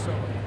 so much.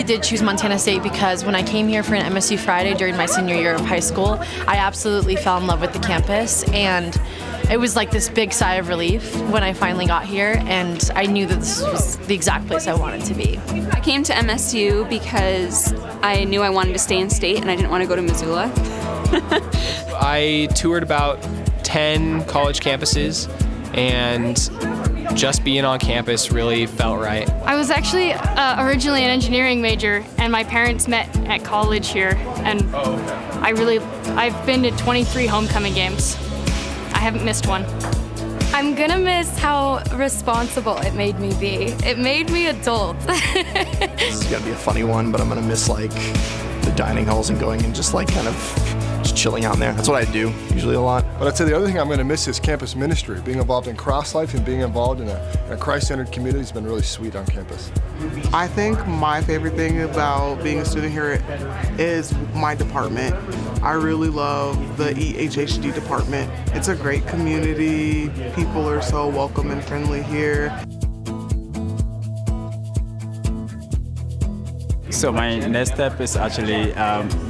did choose Montana State because when I came here for an MSU Friday during my senior year of high school, I absolutely fell in love with the campus, and it was like this big sigh of relief when I finally got here, and I knew that this was the exact place I wanted to be. I came to MSU because I knew I wanted to stay in state and I didn't want to go to Missoula. I toured about 10 college campuses, and just being on campus really felt right. I was actually originally an engineering major, and my parents met at college here, and I've been to 23 homecoming games. I haven't missed one. I'm gonna miss how responsible it made me be. It made me adult. This is gonna be a funny one, but I'm gonna miss like the dining halls and going and just like kind of just chilling out in there. That's what I do usually a lot. But I'd say the other thing I'm going to miss is campus ministry. Being involved in cross life and being involved in a Christ-centered community has been really sweet on campus. I think my favorite thing about being a student here is my department. I really love the EHHD department. It's a great community. People are so welcome and friendly here. So my next step is actually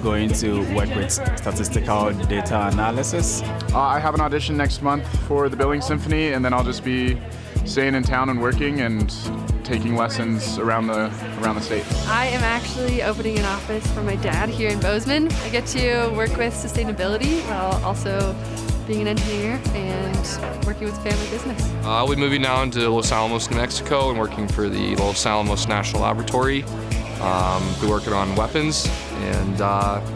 going to work with statistical data analysis. I have an audition next month for the Billing Symphony, and then I'll just be staying in town and working and taking lessons around the state. I am actually opening an office for my dad here in Bozeman. I get to work with sustainability while also being an engineer and working with family business. I'll be moving down to Los Alamos, New Mexico, and working for the Los Alamos National Laboratory. Be working on weapons, and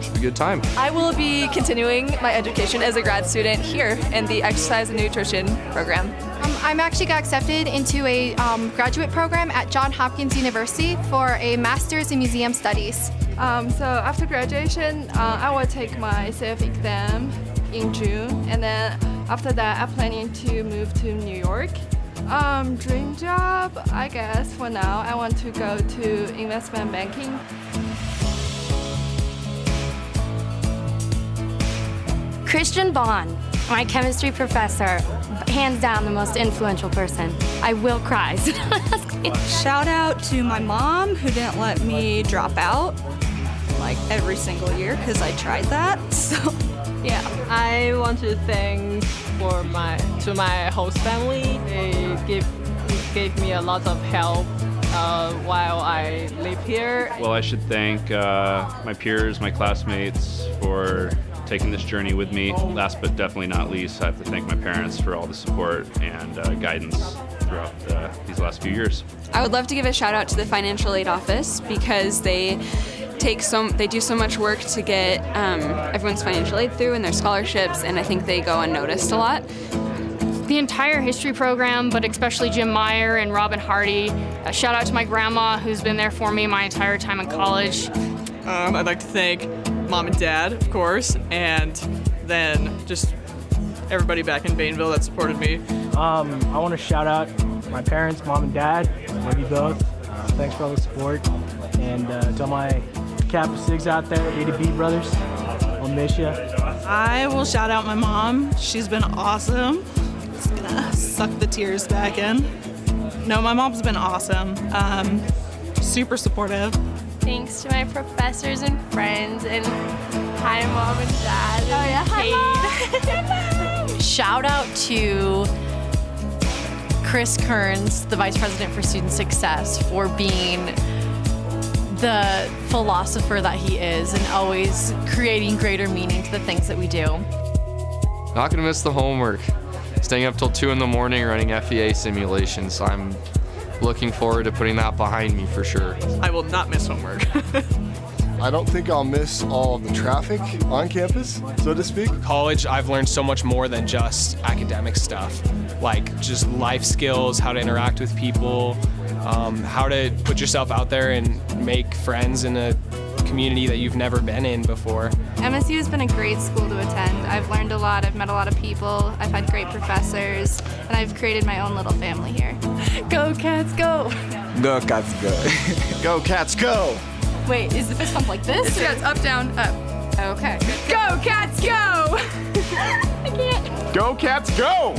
should be a good time. I will be continuing my education as a grad student here in the exercise and nutrition program. I'm actually got accepted into a graduate program at Johns Hopkins University for a master's in museum studies. So after graduation, I will take my CF exam in June, and then after that, I'm planning to move to New York. Dream job, I guess for now, I want to go to investment banking. Christian Bond, my chemistry professor, hands down the most influential person. I will cry. So don't ask me. Shout out to my mom who didn't let me drop out like every single year because I tried that. So yeah. I want to thank my host family. They gave me a lot of help while I live here. Well, I should thank my peers, my classmates for taking this journey with me. Last but definitely not least, I have to thank my parents for all the support and guidance throughout these last few years. I would love to give a shout out to the financial aid office because they do so much work to get everyone's financial aid through and their scholarships, and I think they go unnoticed a lot. The entire history program, but especially Jim Meyer and Robin Hardy. A shout out to my grandma who's been there for me my entire time in college. I'd like to thank Mom and Dad, of course, and then just everybody back in Bainville that supported me. I want to shout out my parents, Mom and Dad, love you both. Thanks for all the support. And to all my Kappa Sigs out there, A to B brothers, I'll miss you. I will shout out my mom. She's been awesome. Just gonna suck the tears back in. No, my mom's been awesome. Super supportive. Thanks to my professors and friends, and hi Mom and Dad. Oh yeah, hi Mom. Shout out to Chris Kearns, the Vice President for Student Success, for being the philosopher that he is and always creating greater meaning to the things that we do. Not gonna miss the homework. Staying up till 2 in the morning running FEA simulations. I'm looking forward to putting that behind me for sure. I will not miss homework. I don't think I'll miss all of the traffic on campus, so to speak. College, I've learned so much more than just academic stuff, like just life skills, how to interact with people, how to put yourself out there and make friends in a community that you've never been in before. MSU has been a great school to attend. I've learned a lot, I've met a lot of people, I've had great professors, and I've created my own little family here. Go Cats, go! Go Cats, go. Go Cats, go! Wait, is the fist pump like this? Yeah, it's up, down, up. Okay. Go Cats, go! I can't. Go Cats, go!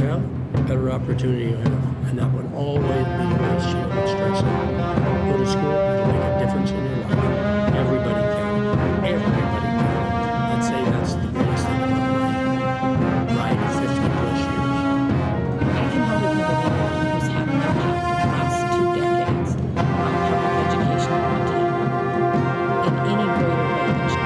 have, the better opportunity you have. And that would always be my shield and stress. Go to school, it'll make a difference in your life. Everybody can. Everybody can. I'd say that's the biggest thing about my ride of 50 plus years. I can hardly think of anyone who's had an impact in the last 2 decades on public education in Montana in any greater way than she.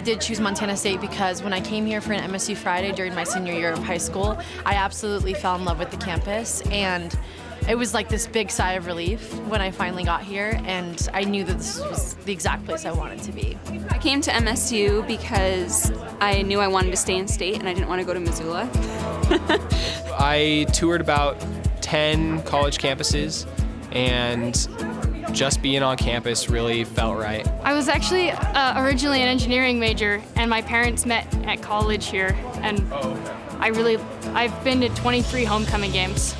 did choose Montana State because when I came here for an MSU Friday during my senior year of high school, I absolutely fell in love with the campus, and it was like this big sigh of relief when I finally got here, and I knew that this was the exact place I wanted to be. I came to MSU because I knew I wanted to stay in state and I didn't want to go to Missoula. I toured about 10 college campuses, and just being on campus really felt right. I was actually originally an engineering major, and my parents met at college here, and I've been to 23 homecoming games.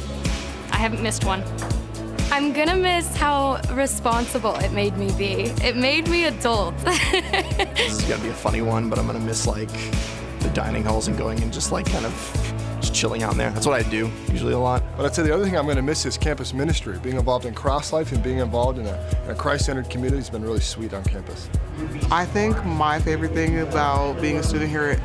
I haven't missed one. I'm gonna miss how responsible it made me be. It made me adult. This is gonna be a funny one, but I'm gonna miss like the dining halls and going and just like kind of just chilling out in there. That's what I do usually a lot. But I'd say the other thing I'm going to miss is campus ministry. Being involved in cross life and being involved in a Christ-centered community has been really sweet on campus. I think my favorite thing about being a student here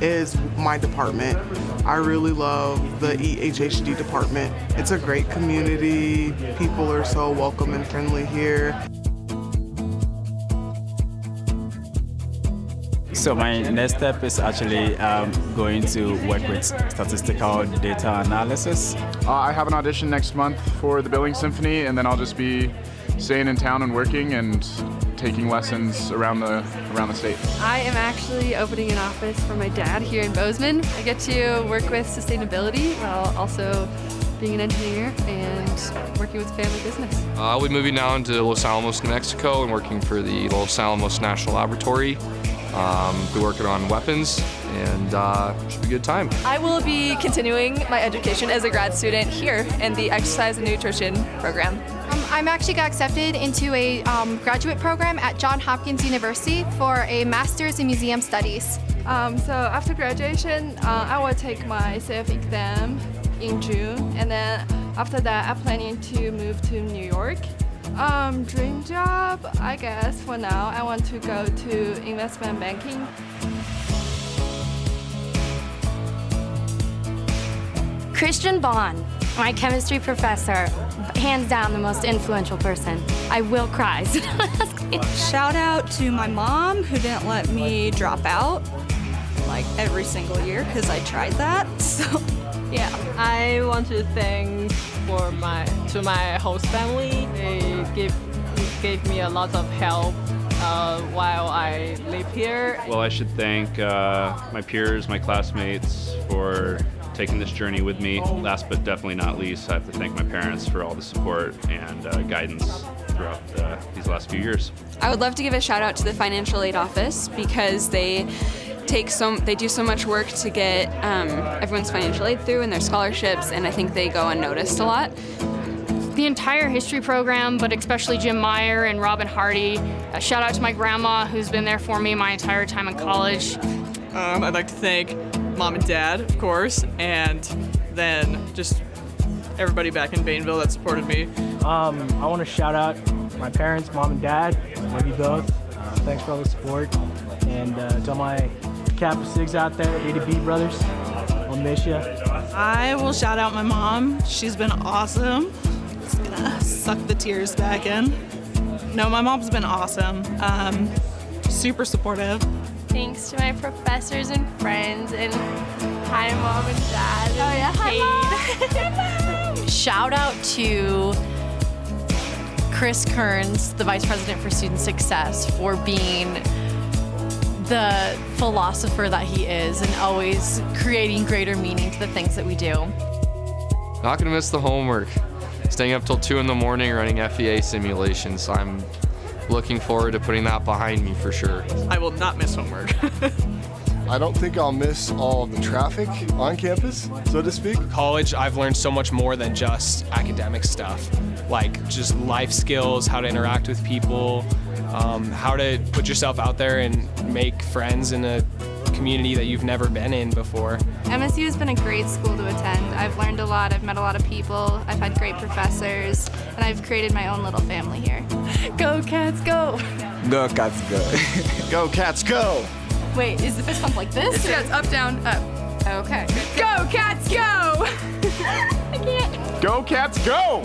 is my department. I really love the EHHD department. It's a great community. People are so welcome and friendly here. So my next step is actually going to work with statistical data analysis. I have an audition next month for the Billing Symphony, and then I'll just be staying in town and working and taking lessons around the state. I am actually opening an office for my dad here in Bozeman. I get to work with sustainability while also being an engineer and working with family business. I'll be moving down to Los Alamos, New Mexico, and working for the Los Alamos National Laboratory. Be working on weapons, and should be a good time. I will be continuing my education as a grad student here in the Exercise and Nutrition program. I'm actually got accepted into a graduate program at Johns Hopkins University for a master's in museum studies. So after graduation, I will take my CF exam in June, and then after that, I'm planning to move to New York. Dream job, I guess for now, I want to go to investment banking. Christian Bond, my chemistry professor, hands down the most influential person. I will cry. So don't ask me. Shout out to my mom who didn't let me drop out like every single year because I tried that. So yeah. I want to thank to my host family. They gave me a lot of help while I live here. Well, I should thank my peers, my classmates for taking this journey with me. Last but definitely not least, I have to thank my parents for all the support and guidance throughout these last few years. I would love to give a shout out to the financial aid office because they do so much work to get everyone's financial aid through and their scholarships, and I think they go unnoticed a lot. The entire history program, but especially Jim Meyer and Robin Hardy. A shout out to my grandma who's been there for me my entire time in college. I'd like to thank Mom and Dad, of course, and then just everybody back in Bainville that supported me. I want to shout out my parents, Mom and Dad. Love you both. Thanks for all the support. And to all my Kappa Sigs out there, A to B brothers, I'll miss you. I will shout out my mom. She's been awesome. It's gonna suck the tears back in. No, my mom's been awesome. Super supportive. Thanks to my professors and friends, and hi, Mom and Dad. Oh yeah, hi. Shout out to Chris Kearns, the Vice President for Student Success, for being the philosopher that he is and always creating greater meaning to the things that we do. Not gonna miss the homework. Staying up till 2 in the morning running FEA simulations. I'm looking forward to putting that behind me for sure. I will not miss homework. I don't think I'll miss all of the traffic on campus, so to speak. College, I've learned so much more than just academic stuff, like just life skills, how to interact with people, how to put yourself out there and make friends in a community that you've never been in before. MSU has been a great school to attend. I've learned a lot, I've met a lot of people, I've had great professors, and I've created my own little family here. Go Cats, go! Go Cats, go! Go Cats, go! Wait, is the fist pump like this? Yeah, it's up, down, up. Okay. Go Cats, go! I can't. Go Cats, go!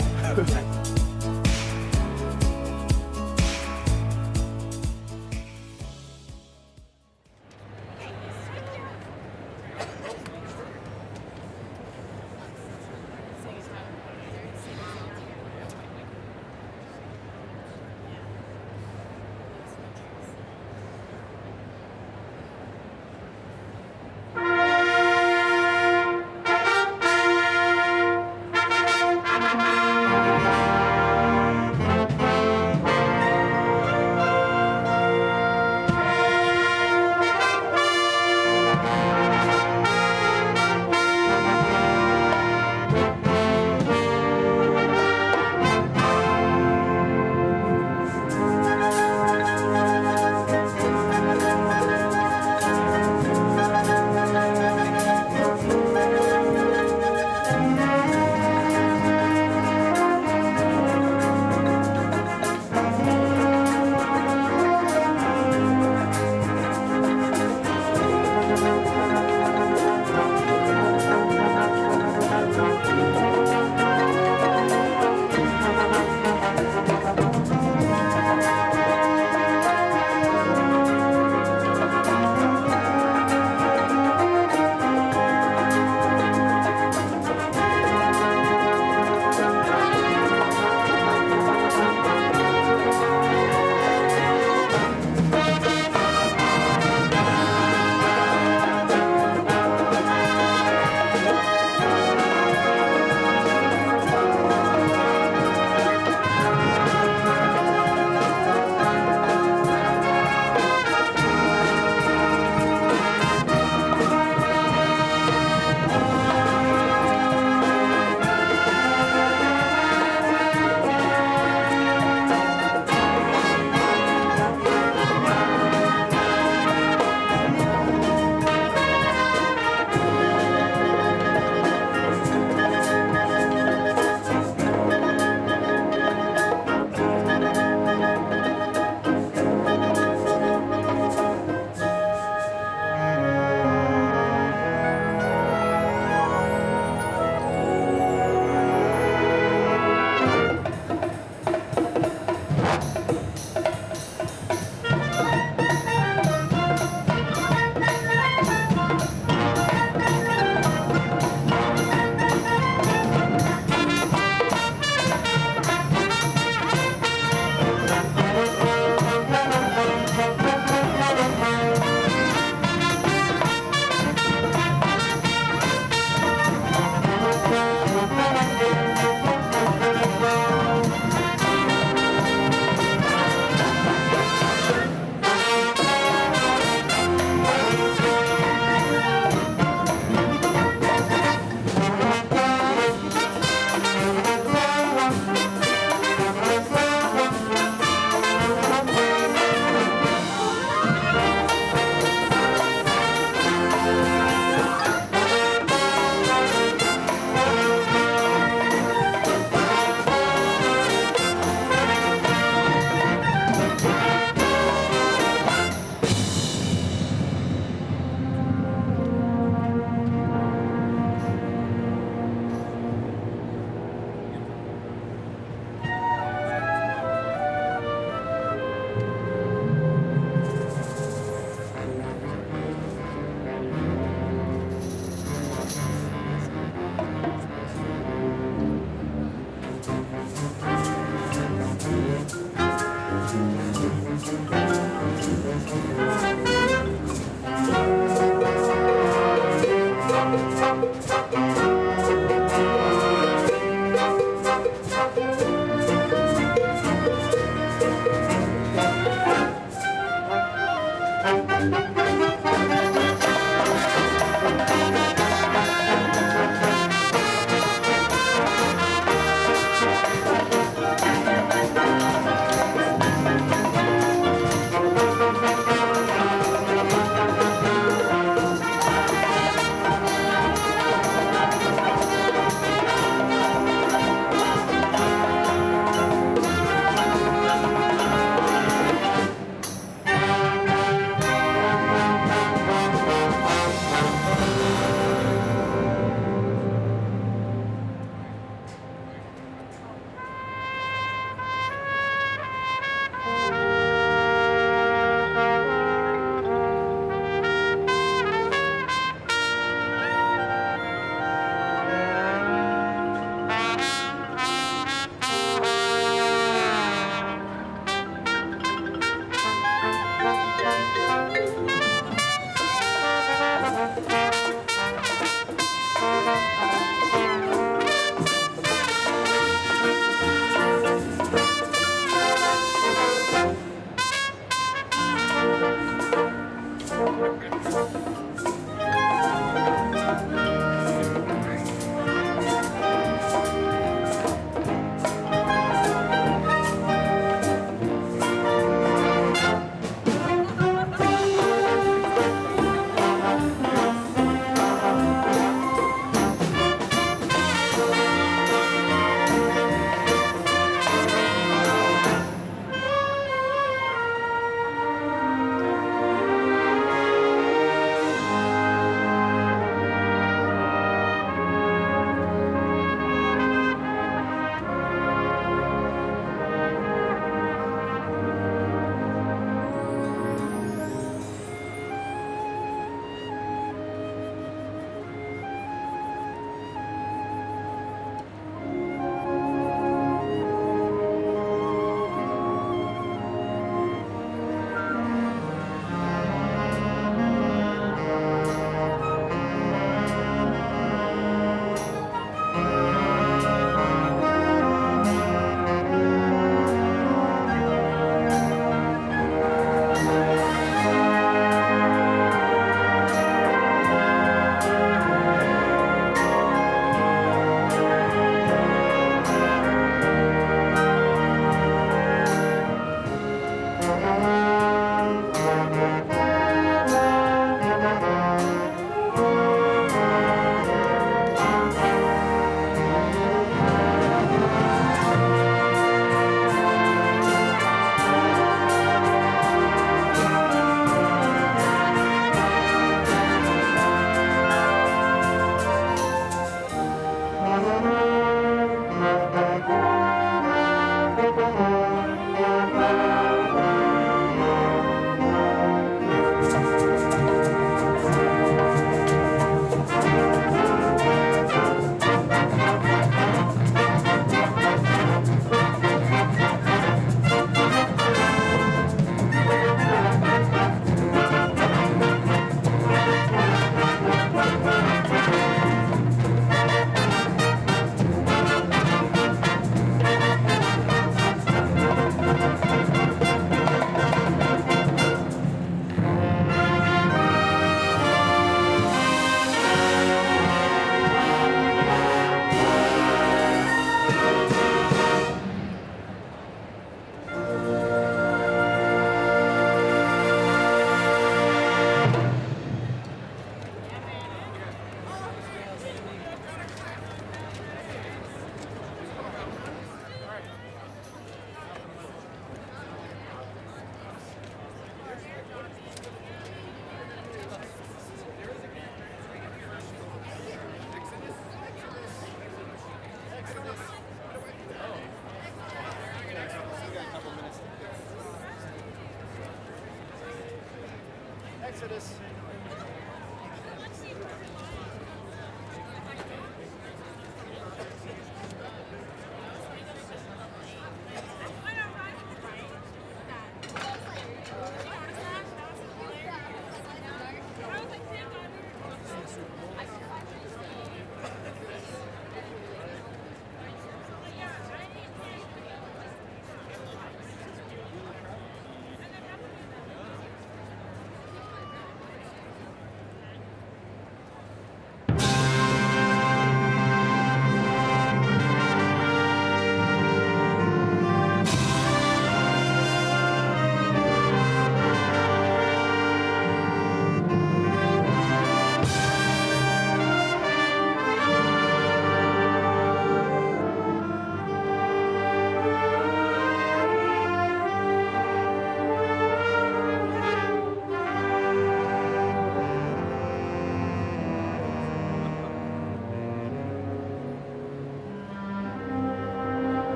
Exodus.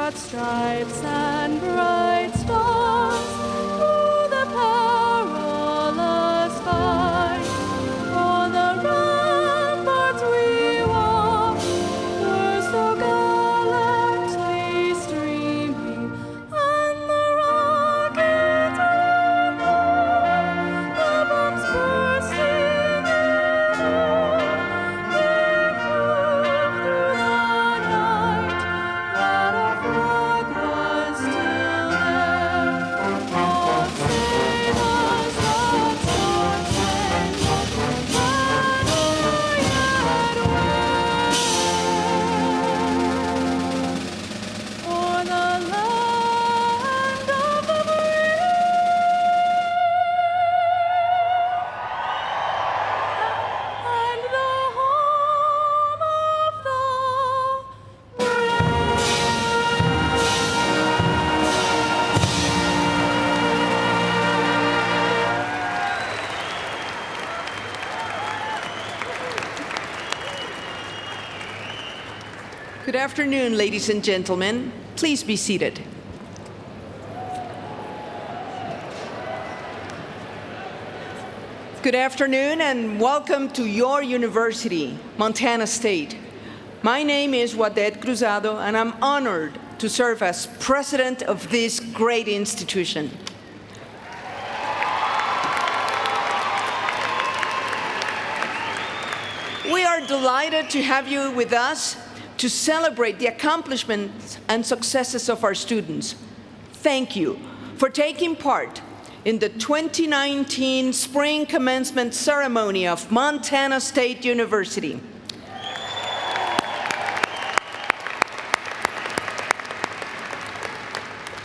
broad stripes and bright stars through the perilous fight. On the ramparts we walked were so gallantly streaming, and the rockets revolved, the bombs bursting in air. They proved through the night that our flag was still there. Oh, sing us that song, sing, that we yet wear. For the land of the free and the home of the Good afternoon, ladies and gentlemen. Please be seated. Good afternoon and welcome to your university, Montana State. My name is Wadet Cruzado and I'm honored to serve as president of this great institution. We are delighted to have you with us to celebrate the accomplishments and successes of our students. Thank you for taking part in the 2019 Spring Commencement Ceremony of Montana State University.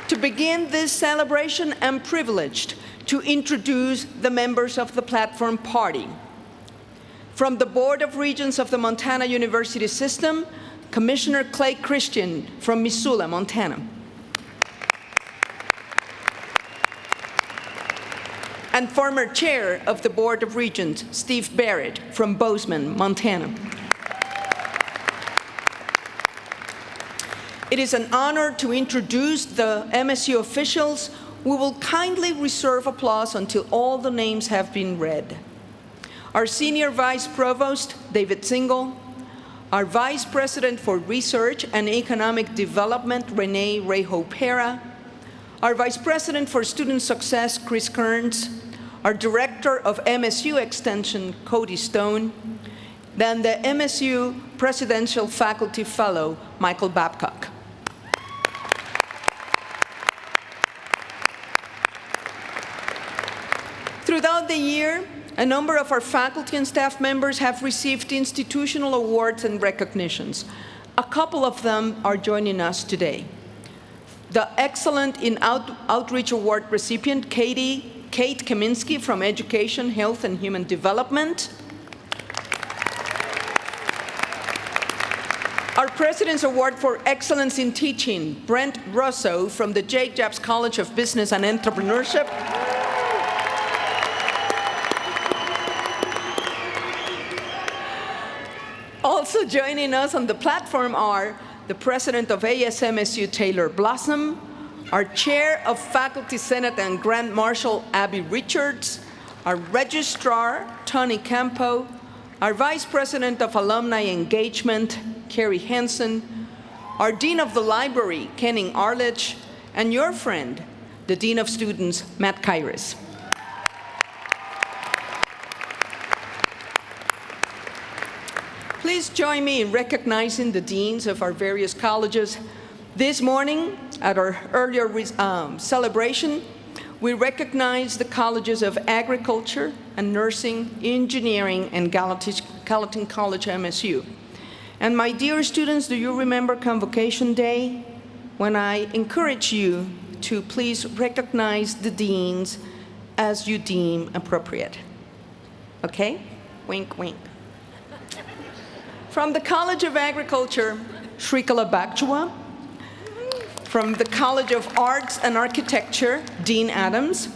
To begin this celebration, I'm privileged to introduce the members of the Platform Party. From the Board of Regents of the Montana University System, Commissioner Clay Christian from Missoula, Montana. And former Chair of the Board of Regents, Steve Barrett from Bozeman, Montana. It is an honor to introduce the MSU officials. We will kindly reserve applause until all the names have been read. Our Senior Vice Provost, David Singal, our Vice President for Research and Economic Development, Renee Rejo-Pera, our Vice President for Student Success, Chris Kearns, our Director of MSU Extension, Cody Stone, then the MSU Presidential Faculty Fellow, Michael Babcock. Throughout the year, a number of our faculty and staff members have received institutional awards and recognitions. A couple of them are joining us today. The Excellent in Outreach Award recipient, Kate Kaminsky from Education, Health, and Human Development. Our President's Award for Excellence in Teaching, Brent Russo from the Jake Jabs College of Business and Entrepreneurship. Also joining us on the platform are the President of ASMSU, Taylor Blossom, our Chair of Faculty Senate and Grand Marshal, Abby Richards, our Registrar, Tony Campo, our Vice President of Alumni Engagement, Carrie Henson, our Dean of the Library, Kenning Arledge, and your friend, the Dean of Students, Matt Kairis. Please join me in recognizing the deans of our various colleges. This morning, at our earlier celebration, we recognize the colleges of Agriculture and Nursing, Engineering, and Gallatin College, MSU. And my dear students, do you remember Convocation Day? When I encourage you to please recognize the deans as you deem appropriate. Okay? Wink, wink. From the College of Agriculture, Shrikala Bakchua. From the College of Arts and Architecture, Dean Adams.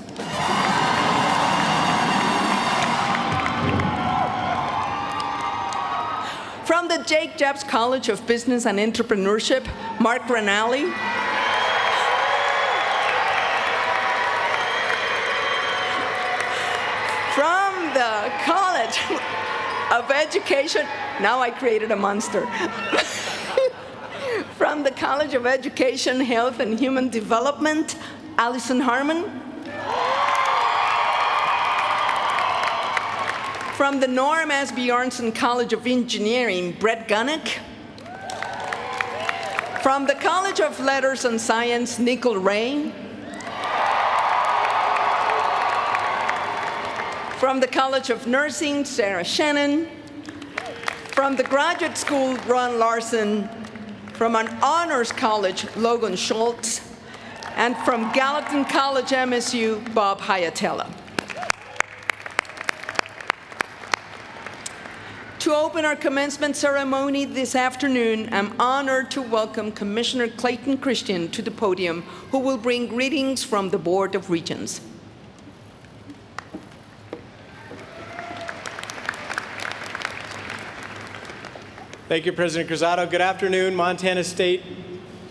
From the Jake Jabs College of Business and Entrepreneurship, Mark Ranalli. From the College of Education, now I created a monster. From the College of Education, Health, and Human Development, Allison Harmon. From the Norm S. Bjornson College of Engineering, Brett Gunnick. From the College of Letters and Science, Nicole Ray. From the College of Nursing, Sarah Shannon. From the Graduate School, Ron Larson. From an Honors College, Logan Schultz. And from Gallatin College, MSU, Bob Hayatella. To open our commencement ceremony this afternoon, I'm honored to welcome Commissioner Clayton Christian to the podium, who will bring greetings from the Board of Regents. Thank you, President Cruzado. Good afternoon, Montana State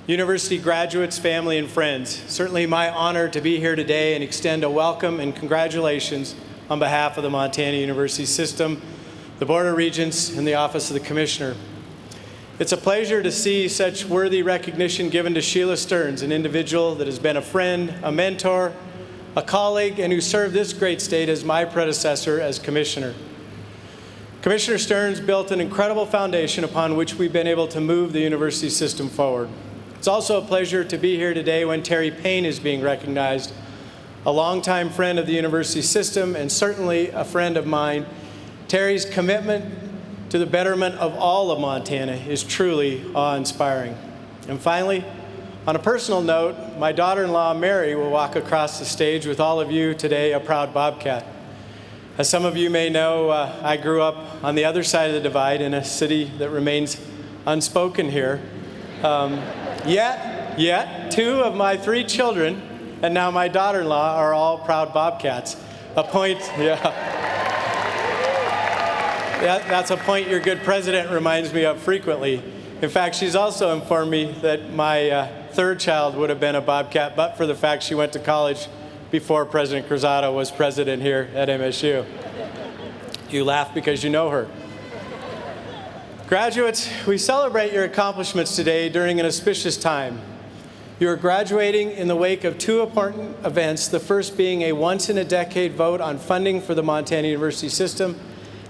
University graduates, family, and friends. Certainly my honor to be here today and extend a welcome and congratulations on behalf of the Montana University System, the Board of Regents, and the Office of the Commissioner. It's a pleasure to see such worthy recognition given to Sheila Stearns, an individual that has been a friend, a mentor, a colleague, and who served this great state as my predecessor as Commissioner. Commissioner Stearns built an incredible foundation upon which we've been able to move the university system forward. It's also a pleasure to be here today when Terry Payne is being recognized, a longtime friend of the university system and certainly a friend of mine. Terry's commitment to the betterment of all of Montana is truly awe-inspiring. And finally, on a personal note, my daughter-in-law Mary will walk across the stage with all of you today, a proud Bobcat. As some of you may know, I grew up on the other side of the divide in a city that remains unspoken here. Yet, 2 of my 3 children, and now my daughter-in-law, are all proud Bobcats. A point, that's a point your good president reminds me of frequently. In fact, she's also informed me that my 3rd child would have been a Bobcat, but for the fact she went to college before President Cruzado was president here at MSU. You laugh because you know her. Graduates, we celebrate your accomplishments today during an auspicious time. You are graduating in the wake of 2 important events, the first being a once-in-a-decade vote on funding for the Montana University System,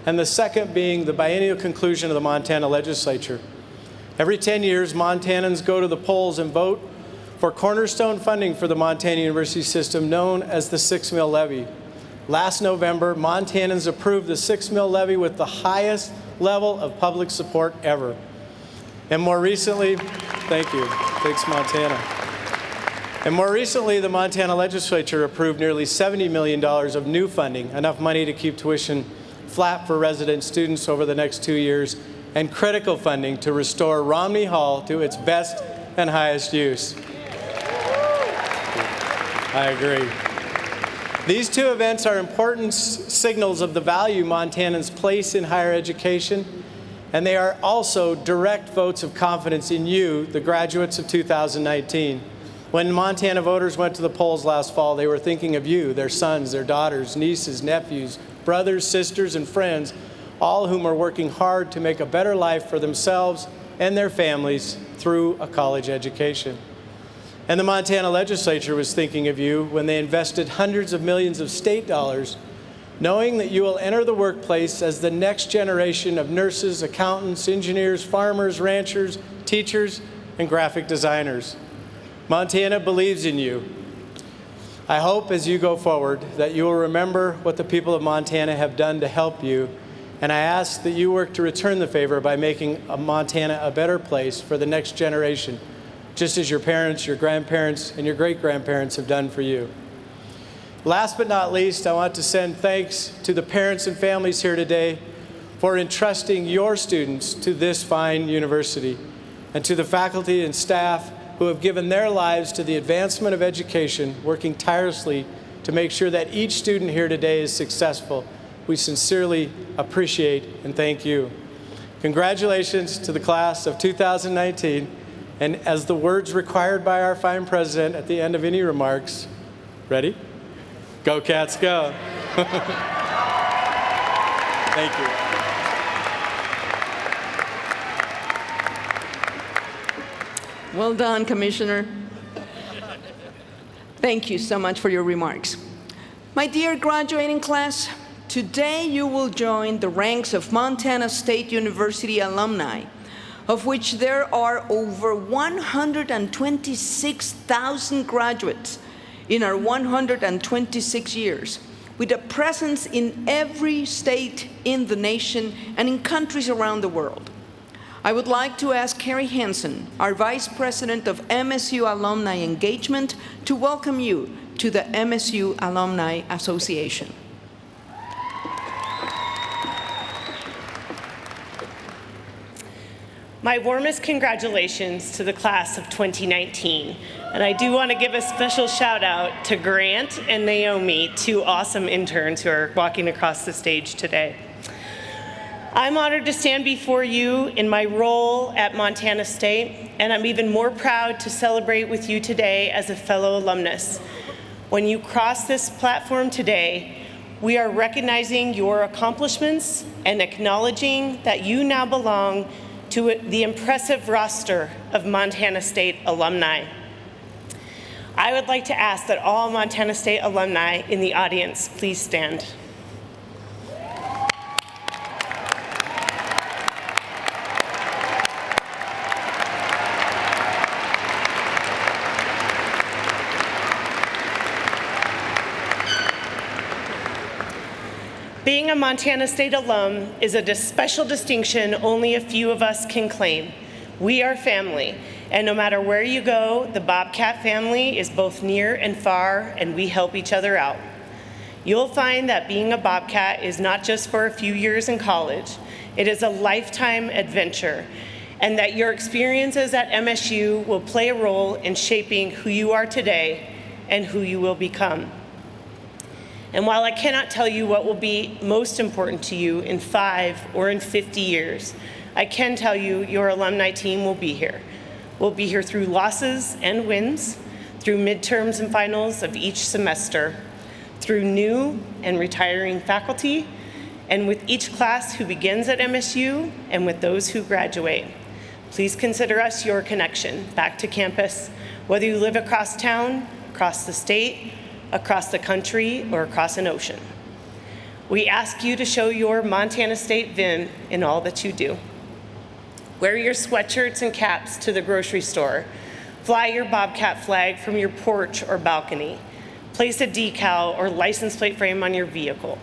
and the second being the biennial conclusion of the Montana legislature. Every 10 years, Montanans go to the polls and vote for cornerstone funding for the Montana University System, known as the 6 mil levy. Last November, Montanans approved the 6 mil levy with the highest level of public support ever. And more recently, thank you, thanks Montana. And more recently, the Montana legislature approved nearly $70 million of new funding, enough money to keep tuition flat for resident students over the next 2 years, and critical funding to restore Romney Hall to its best and highest use. I agree. These 2 events are important signals of the value Montanans place in higher education, and they are also direct votes of confidence in you, the graduates of 2019. When Montana voters went to the polls last fall, they were thinking of you, their sons, their daughters, nieces, nephews, brothers, sisters, and friends, all of whom are working hard to make a better life for themselves and their families through a college education. And the Montana legislature was thinking of you when they invested hundreds of millions of state dollars, knowing that you will enter the workplace as the next generation of nurses, accountants, engineers, farmers, ranchers, teachers, and graphic designers. Montana believes in you. I hope as you go forward that you will remember what the people of Montana have done to help you, and I ask that you work to return the favor by making Montana a better place for the next generation, just as your parents, your grandparents, and your great-grandparents have done for you. Last but not least, I want to send thanks to the parents and families here today for entrusting your students to this fine university, and to the faculty and staff who have given their lives to the advancement of education, working tirelessly to make sure that each student here today is successful. We sincerely appreciate and thank you. Congratulations to the class of 2019. And as the words required by our fine president at the end of any remarks, ready? Go Cats, go. Thank you. Well done, Commissioner. Thank you so much for your remarks. My dear graduating class, today you will join the ranks of Montana State University alumni, of which there are over 126,000 graduates in our 126 years, with a presence in every state in the nation and in countries around the world. I would like to ask Carrie Hansen, our Vice President of MSU Alumni Engagement, to welcome you to the MSU Alumni Association. My warmest congratulations to the class of 2019. And I do want to give a special shout out to Grant and Naomi, two awesome interns who are walking across the stage today. I'm honored to stand before you in my role at Montana State, and I'm even more proud to celebrate with you today as a fellow alumnus. When you cross this platform today, we are recognizing your accomplishments and acknowledging that you now belong to the impressive roster of Montana State alumni. I would like to ask that all Montana State alumni in the audience please stand. Being a Montana State alum is a special distinction only a few of us can claim. We are family, and no matter where you go, the Bobcat family is both near and far, and we help each other out. You'll find that being a Bobcat is not just for a few years in college. It is a lifetime adventure, and that your experiences at MSU will play a role in shaping who you are today and who you will become. And while I cannot tell you what will be most important to you in 5 or in 50 years, I can tell you your alumni team will be here. We'll be here through losses and wins, through midterms and finals of each semester, through new and retiring faculty, and with each class who begins at MSU and with those who graduate. Please consider us your connection back to campus, whether you live across town, across the state, across the country, or across an ocean. We ask you to show your Montana State vim in all that you do. Wear your sweatshirts and caps to the grocery store. Fly your Bobcat flag from your porch or balcony. Place a decal or license plate frame on your vehicle.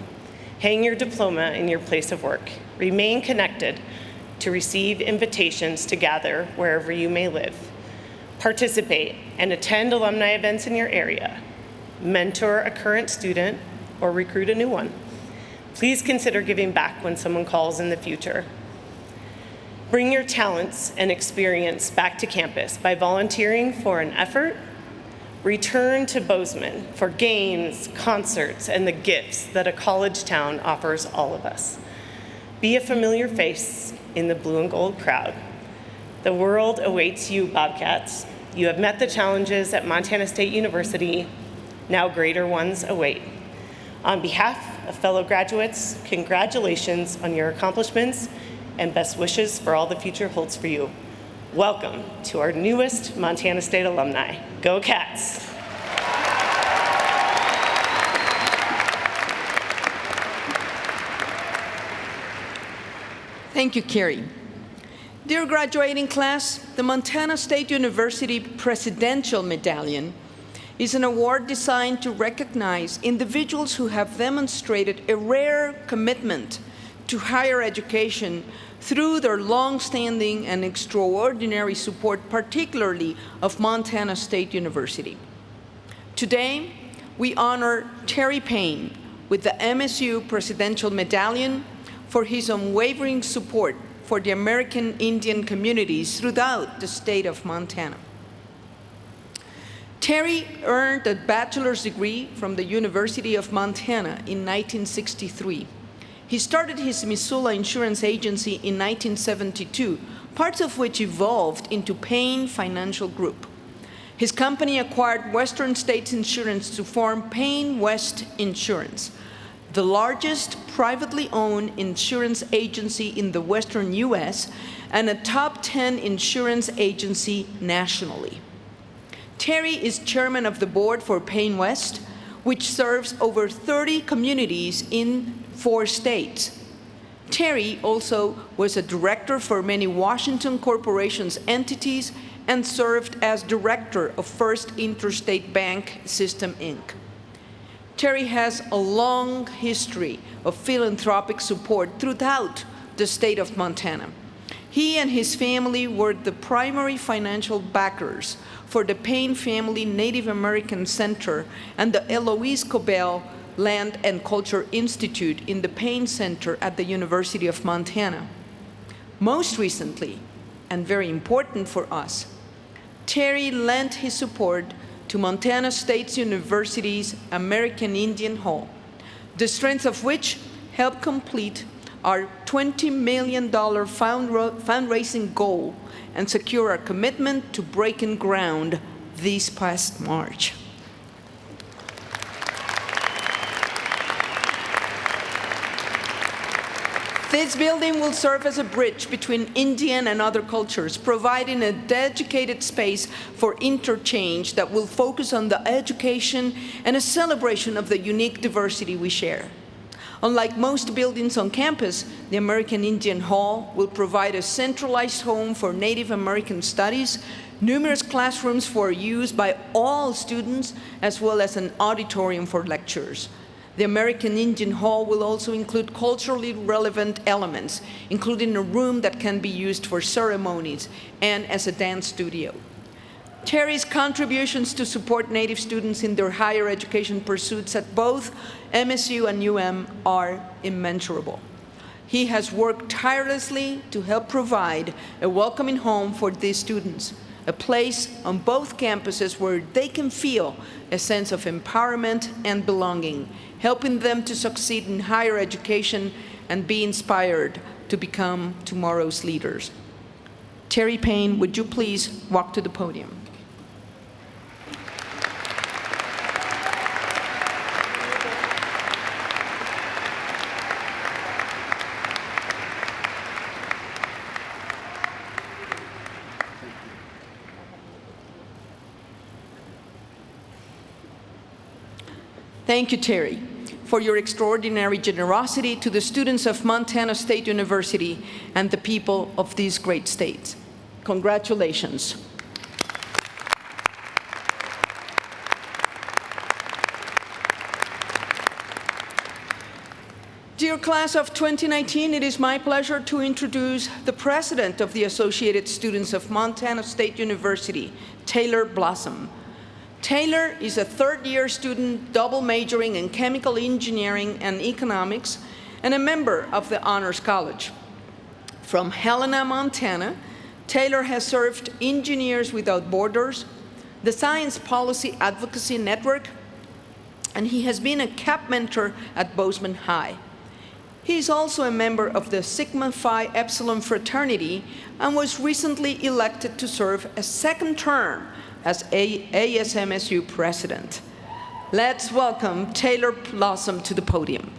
Hang your diploma in your place of work. Remain connected to receive invitations to gather wherever you may live. Participate and attend alumni events in your area. Mentor a current student or recruit a new one. Please consider giving back when someone calls in the future. Bring your talents and experience back to campus by volunteering for an effort. Return to Bozeman for games, concerts, and the gifts that a college town offers all of us. Be a familiar face in the blue and gold crowd. The world awaits you, Bobcats. You have met the challenges at Montana State University. Now greater ones await. On behalf of fellow graduates, congratulations on your accomplishments and best wishes for all the future holds for you. Welcome to our newest Montana State alumni. Go Cats! Thank you, Carrie. Dear graduating class, the Montana State University Presidential Medallion is an award designed to recognize individuals who have demonstrated a rare commitment to higher education through their long-standing and extraordinary support, particularly of Montana State University. Today, we honor Terry Payne with the MSU Presidential Medallion for his unwavering support for the American Indian communities throughout the state of Montana. Terry earned a bachelor's degree from the University of Montana in 1963. He started his Missoula Insurance Agency in 1972, parts of which evolved into Payne Financial Group. His company acquired Western States Insurance to form Payne West Insurance. the largest privately owned insurance agency in the Western U.S., and a top 10 insurance agency nationally. Terry is chairman of the board for Payne West, which serves over 30 communities in 4 states. Terry also was a director for many Washington Corporation's entities and served as director of First Interstate Bank System, Inc. Terry has a long history of philanthropic support throughout the state of Montana. He and his family were the primary financial backers for the Payne Family Native American Center and the Eloise Cobell Land and Culture Institute in the Payne Center at the University of Montana. Most recently, and very important for us, Terry lent his support to Montana State University's American Indian Hall, the strength of which helped complete our $20 million fundraising goal and secure our commitment to breaking ground this past March. This building will serve as a bridge between Indian and other cultures, providing a dedicated space for interchange that will focus on the education and a celebration of the unique diversity we share. Unlike most buildings on campus, the American Indian Hall will provide a centralized home for Native American studies, numerous classrooms for use by all students, as well as an auditorium for lectures. The American Indian Hall will also include culturally relevant elements, including a room that can be used for ceremonies and as a dance studio. Terry's contributions to support Native students in their higher education pursuits at both MSU and UM are immeasurable. He has worked tirelessly to help provide a welcoming home for these students, a place on both campuses where they can feel a sense of empowerment and belonging, helping them to succeed in higher education and be inspired to become tomorrow's leaders. Terry Payne, would you please walk to the podium? Thank you, Terry, for your extraordinary generosity to the students of Montana State University and the people of these great states. Congratulations. Dear class of 2019, it is my pleasure to introduce the president of the Associated Students of Montana State University, Taylor Blossom. Taylor is a third-year student double majoring in chemical engineering and economics and a member of the Honors College. From Helena, Montana, Taylor has served Engineers Without Borders, the Science Policy Advocacy Network, and he has been a CAP mentor at Bozeman High. He is also a member of the Sigma Phi Epsilon fraternity and was recently elected to serve a second term as ASMSU president. Let's welcome Taylor Blossom to the podium.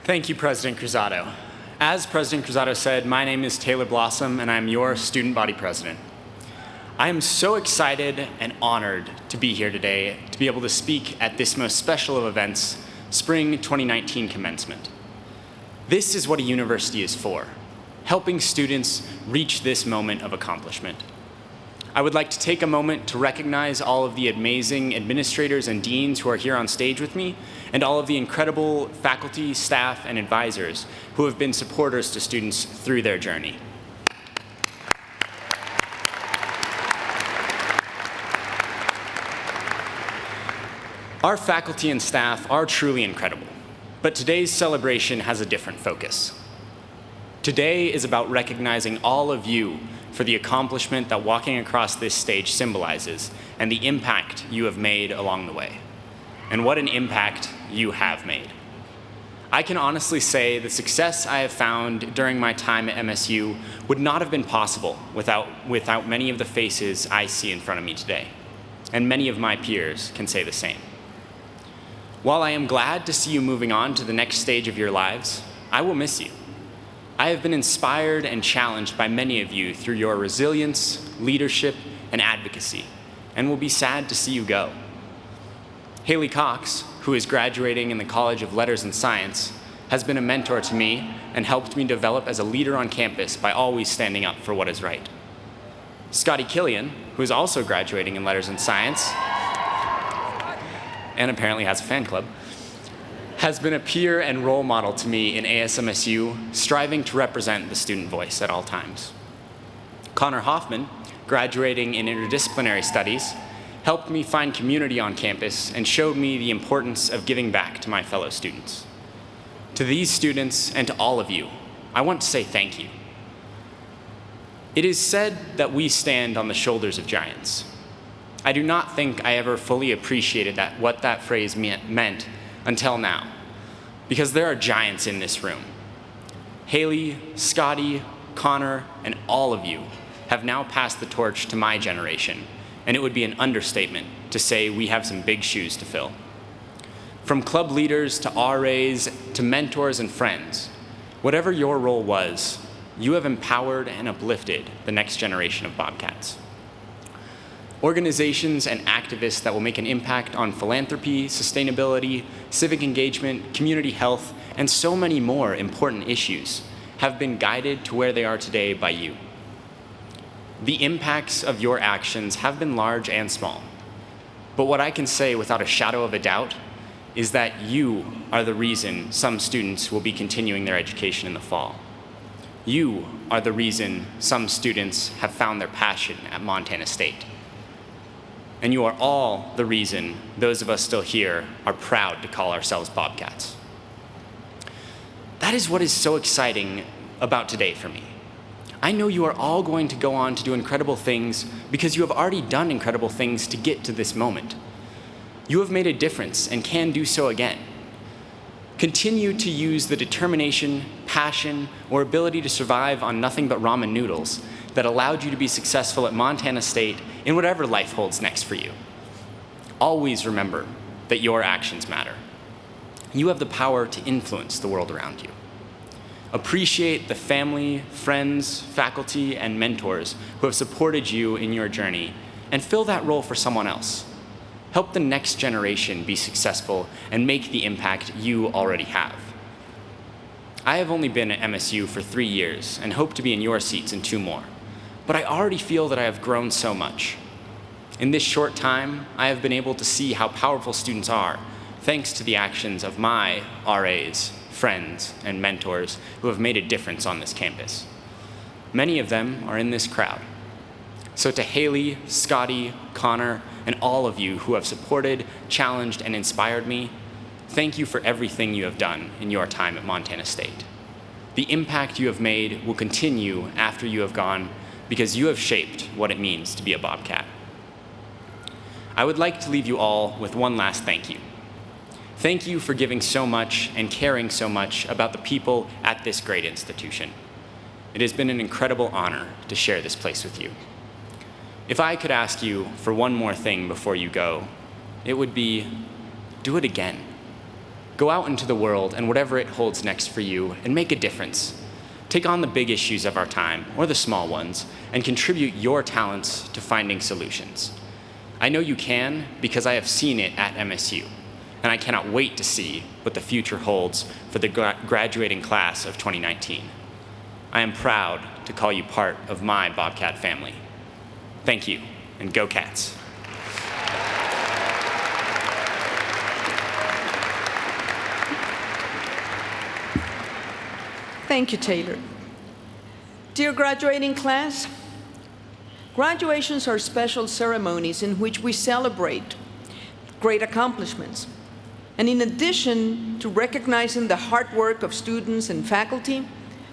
Thank you, President Cruzado. As President Cruzado said, my name is Taylor Blossom, and I'm your student body president. I am so excited and honored to be here today to be able to speak at this most special of events, Spring 2019 Commencement. This is what a university is for, helping students reach this moment of accomplishment. I would like to take a moment to recognize all of the amazing administrators and deans who are here on stage with me, and all of the incredible faculty, staff, and advisors who have been supporters to students through their journey. Our faculty and staff are truly incredible. But today's celebration has a different focus. Today is about recognizing all of you for the accomplishment that walking across this stage symbolizes and the impact you have made along the way. And what an impact you have made. I can honestly say the success I have found during my time at MSU would not have been possible without many of the faces I see in front of me today, and many of my peers can say the same. While I am glad to see you moving on to the next stage of your lives, I will miss you. I have been inspired and challenged by many of you through your resilience, leadership, and advocacy, and will be sad to see you go. Haley Cox, who is graduating in the College of Letters and Science, has been a mentor to me and helped me develop as a leader on campus by always standing up for what is right. Scotty Killian, who is also graduating in Letters and Science, and apparently has a fan club, has been a peer and role model to me in ASMSU, striving to represent the student voice at all times. Connor Hoffman, graduating in interdisciplinary studies, helped me find community on campus and showed me the importance of giving back to my fellow students. To these students and to all of you, I want to say thank you. It is said that we stand on the shoulders of giants. I do not think I ever fully appreciated what that phrase meant until now, because there are giants in this room. Haley, Scotty, Connor, and all of you have now passed the torch to my generation, and it would be an understatement to say we have some big shoes to fill. From club leaders to RAs to mentors and friends, whatever your role was, you have empowered and uplifted the next generation of Bobcats. Organizations and activists that will make an impact on philanthropy, sustainability, civic engagement, community health, and so many more important issues have been guided to where they are today by you. The impacts of your actions have been large and small, but what I can say without a shadow of a doubt is that you are the reason some students will be continuing their education in the fall. You are the reason some students have found their passion at Montana State. And you are all the reason those of us still here are proud to call ourselves Bobcats. That is what is so exciting about today for me. I know you are all going to go on to do incredible things because you have already done incredible things to get to this moment. You have made a difference and can do so again. Continue to use the determination, passion, or ability to survive on nothing but ramen noodles that allowed you to be successful at Montana State in whatever life holds next for you. Always remember that your actions matter. You have the power to influence the world around you. Appreciate the family, friends, faculty, and mentors who have supported you in your journey, and fill that role for someone else. Help the next generation be successful and make the impact you already have. I have only been at MSU for 3 years and hope to be in your seats in 2 more, but I already feel that I have grown so much. In this short time, I have been able to see how powerful students are, thanks to the actions of my RAs, friends, and mentors who have made a difference on this campus. Many of them are in this crowd. So to Haley, Scotty, Connor, and all of you who have supported, challenged, and inspired me, thank you for everything you have done in your time at Montana State. The impact you have made will continue after you have gone because you have shaped what it means to be a Bobcat. I would like to leave you all with one last thank you. Thank you for giving so much and caring so much about the people at this great institution. It has been an incredible honor to share this place with you. If I could ask you for one more thing before you go, it would be, do it again. Go out into the world and whatever it holds next for you and make a difference. Take on the big issues of our time, or the small ones, and contribute your talents to finding solutions. I know you can because I have seen it at MSU, and I cannot wait to see what the future holds for the graduating class of 2019. I am proud to call you part of my Bobcat family. Thank you, and go Cats. Thank you, Taylor. Dear graduating class, graduations are special ceremonies in which we celebrate great accomplishments. And in addition to recognizing the hard work of students and faculty,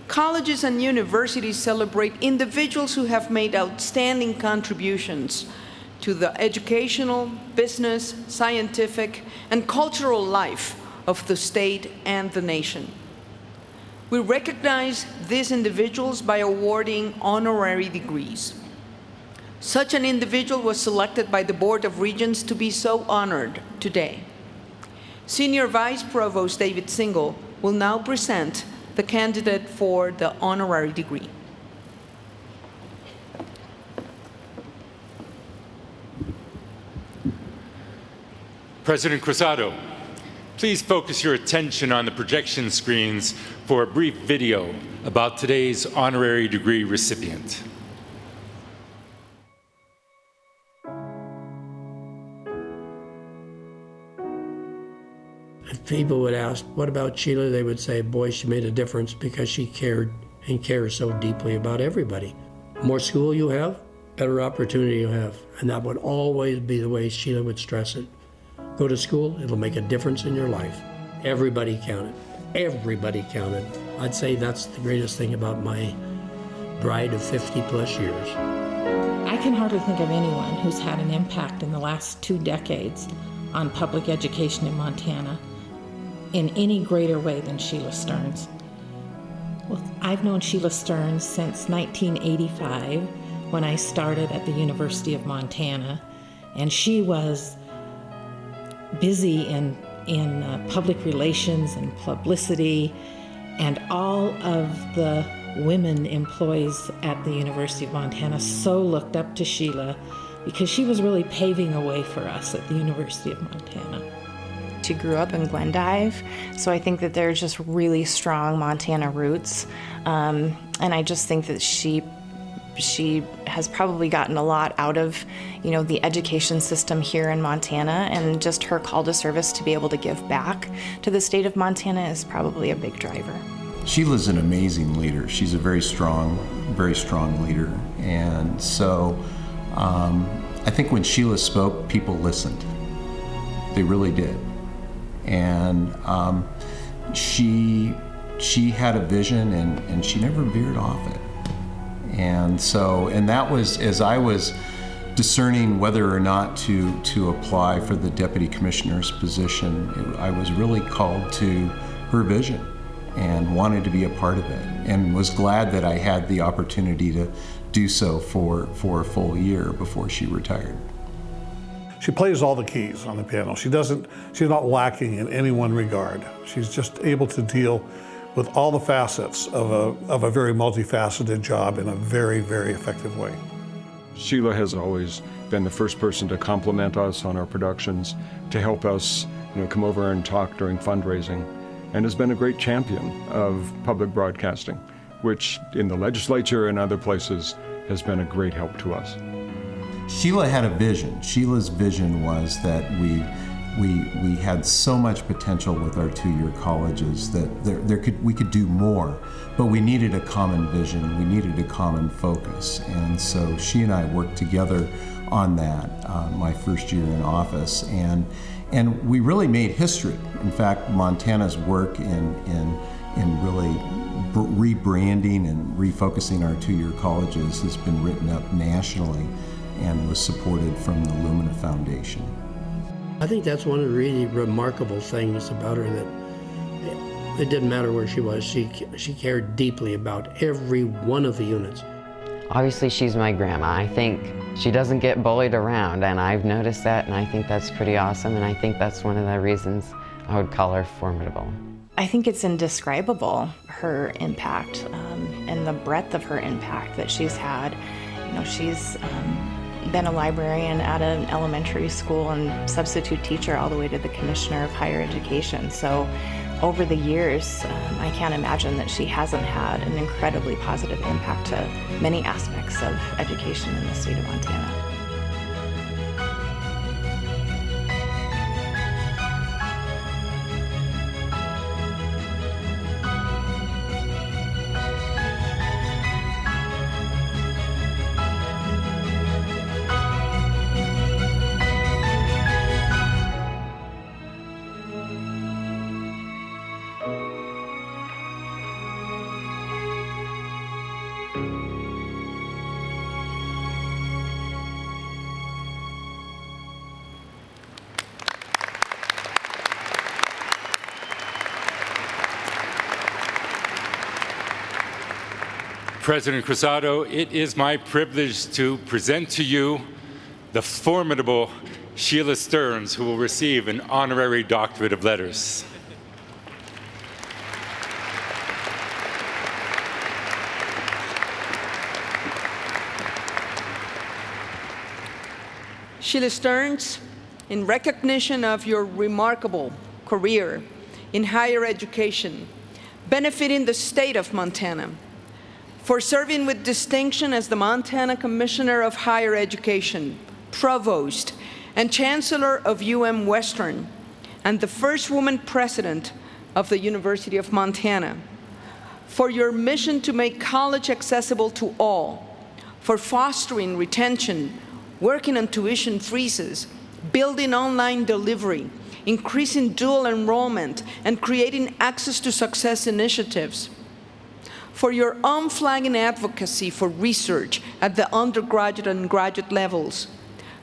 colleges and universities celebrate individuals who have made outstanding contributions to the educational, business, scientific, and cultural life of the state and the nation. We recognize these individuals by awarding honorary degrees. Such an individual was selected by the Board of Regents to be so honored today. Senior Vice Provost David Single will now present the candidate for the honorary degree. President Cruzado, please focus your attention on the projection screens for a brief video about today's honorary degree recipient. If people would ask, what about Sheila? They would say, boy, she made a difference because she cared and cares so deeply about everybody. More school you have, better opportunity you have. And that would always be the way Sheila would stress it. Go to school, it'll make a difference in your life. Everybody counted. Everybody counted. I'd say that's the greatest thing about my bride of 50 plus years. I can hardly think of anyone who's had an impact in the last 2 decades on public education in Montana in any greater way than Sheila Stearns. Well, I've known Sheila Stearns since 1985 when I started at the University of Montana, and she was busy in public relations and publicity, and all of the women employees at the University of Montana so looked up to Sheila because she was really paving a way for us at the University of Montana. She grew up in Glendive, so I think that there's just really strong Montana roots, and I just think that she has probably gotten a lot out of, the education system here in Montana, and just her call to service to be able to give back to the state of Montana is probably a big driver. Sheila's an amazing leader. She's a very strong leader, and so I think when Sheila spoke, people listened. They really did. And she had a vision, and she never veered off it. And that was, as I was discerning whether or not to apply for the deputy commissioner's position, I was really called to her vision and wanted to be a part of it, and was glad that I had the opportunity to do so for a full year before she retired. She plays all the keys on the piano. She's not lacking in any one regard. She's just able to deal with all the facets of a very multifaceted job in a very, very effective way. Sheila has always been the first person to compliment us on our productions, to help us come over and talk during fundraising, and has been a great champion of public broadcasting, which in the legislature and other places has been a great help to us. Sheila had a vision. Sheila's vision was that we had so much potential with our 2-year colleges that we could do more, but we needed a common vision, we needed a common focus. And so she and I worked together on that my first year in office, and we really made history. In fact, Montana's work in really rebranding and refocusing our 2-year colleges has been written up nationally and was supported from the Lumina Foundation. I think that's one of the really remarkable things about her, that it didn't matter where she was. She cared deeply about every one of the units. Obviously, she's my grandma. I think she doesn't get bullied around, and I've noticed that, and I think that's pretty awesome, and I think that's one of the reasons I would call her formidable. I think it's indescribable, her impact, and the breadth of her impact that she's had. She's been a librarian at an elementary school and substitute teacher all the way to the commissioner of higher education. So over the years, I can't imagine that she hasn't had an incredibly positive impact to many aspects of education in the state of Montana. President Cruzado, it is my privilege to present to you the formidable Sheila Stearns, who will receive an honorary doctorate of letters. Sheila Stearns, in recognition of your remarkable career in higher education, benefiting the state of Montana, for serving with distinction as the Montana Commissioner of Higher Education, Provost, and Chancellor of UM Western, and the first woman president of the University of Montana, for your mission to make college accessible to all, for fostering retention, working on tuition freezes, building online delivery, increasing dual enrollment, and creating access to success initiatives, for your unflagging advocacy for research at the undergraduate and graduate levels,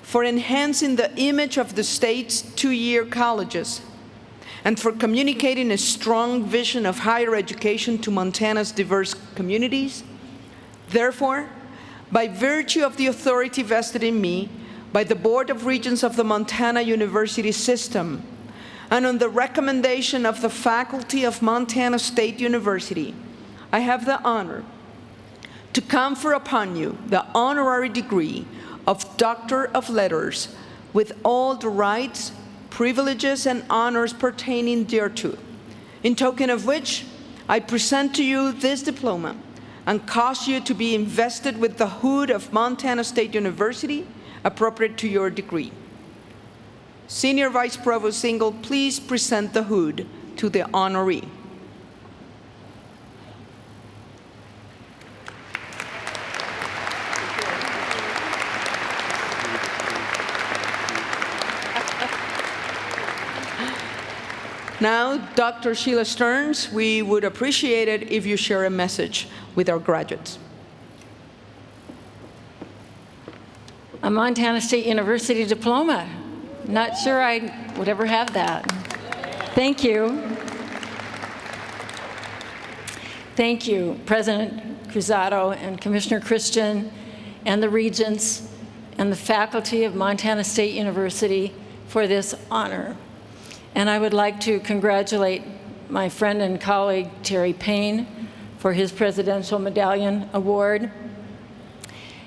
for enhancing the image of the state's two-year colleges, and for communicating a strong vision of higher education to Montana's diverse communities. Therefore, by virtue of the authority vested in me by the Board of Regents of the Montana University System, and on the recommendation of the faculty of Montana State University, I have the honor to confer upon you the honorary degree of Doctor of Letters with all the rights, privileges, and honors pertaining thereto, in token of which I present to you this diploma and cause you to be invested with the hood of Montana State University appropriate to your degree. Senior Vice Provost Single, please present the hood to the honoree. Now, Dr. Sheila Stearns, we would appreciate it if you share a message with our graduates. A Montana State University diploma. Not sure I would ever have that. Thank you. Thank you, President Cruzado and Commissioner Christian and the Regents and the faculty of Montana State University for this honor. And I would like to congratulate my friend and colleague, Terry Payne, for his Presidential Medallion Award.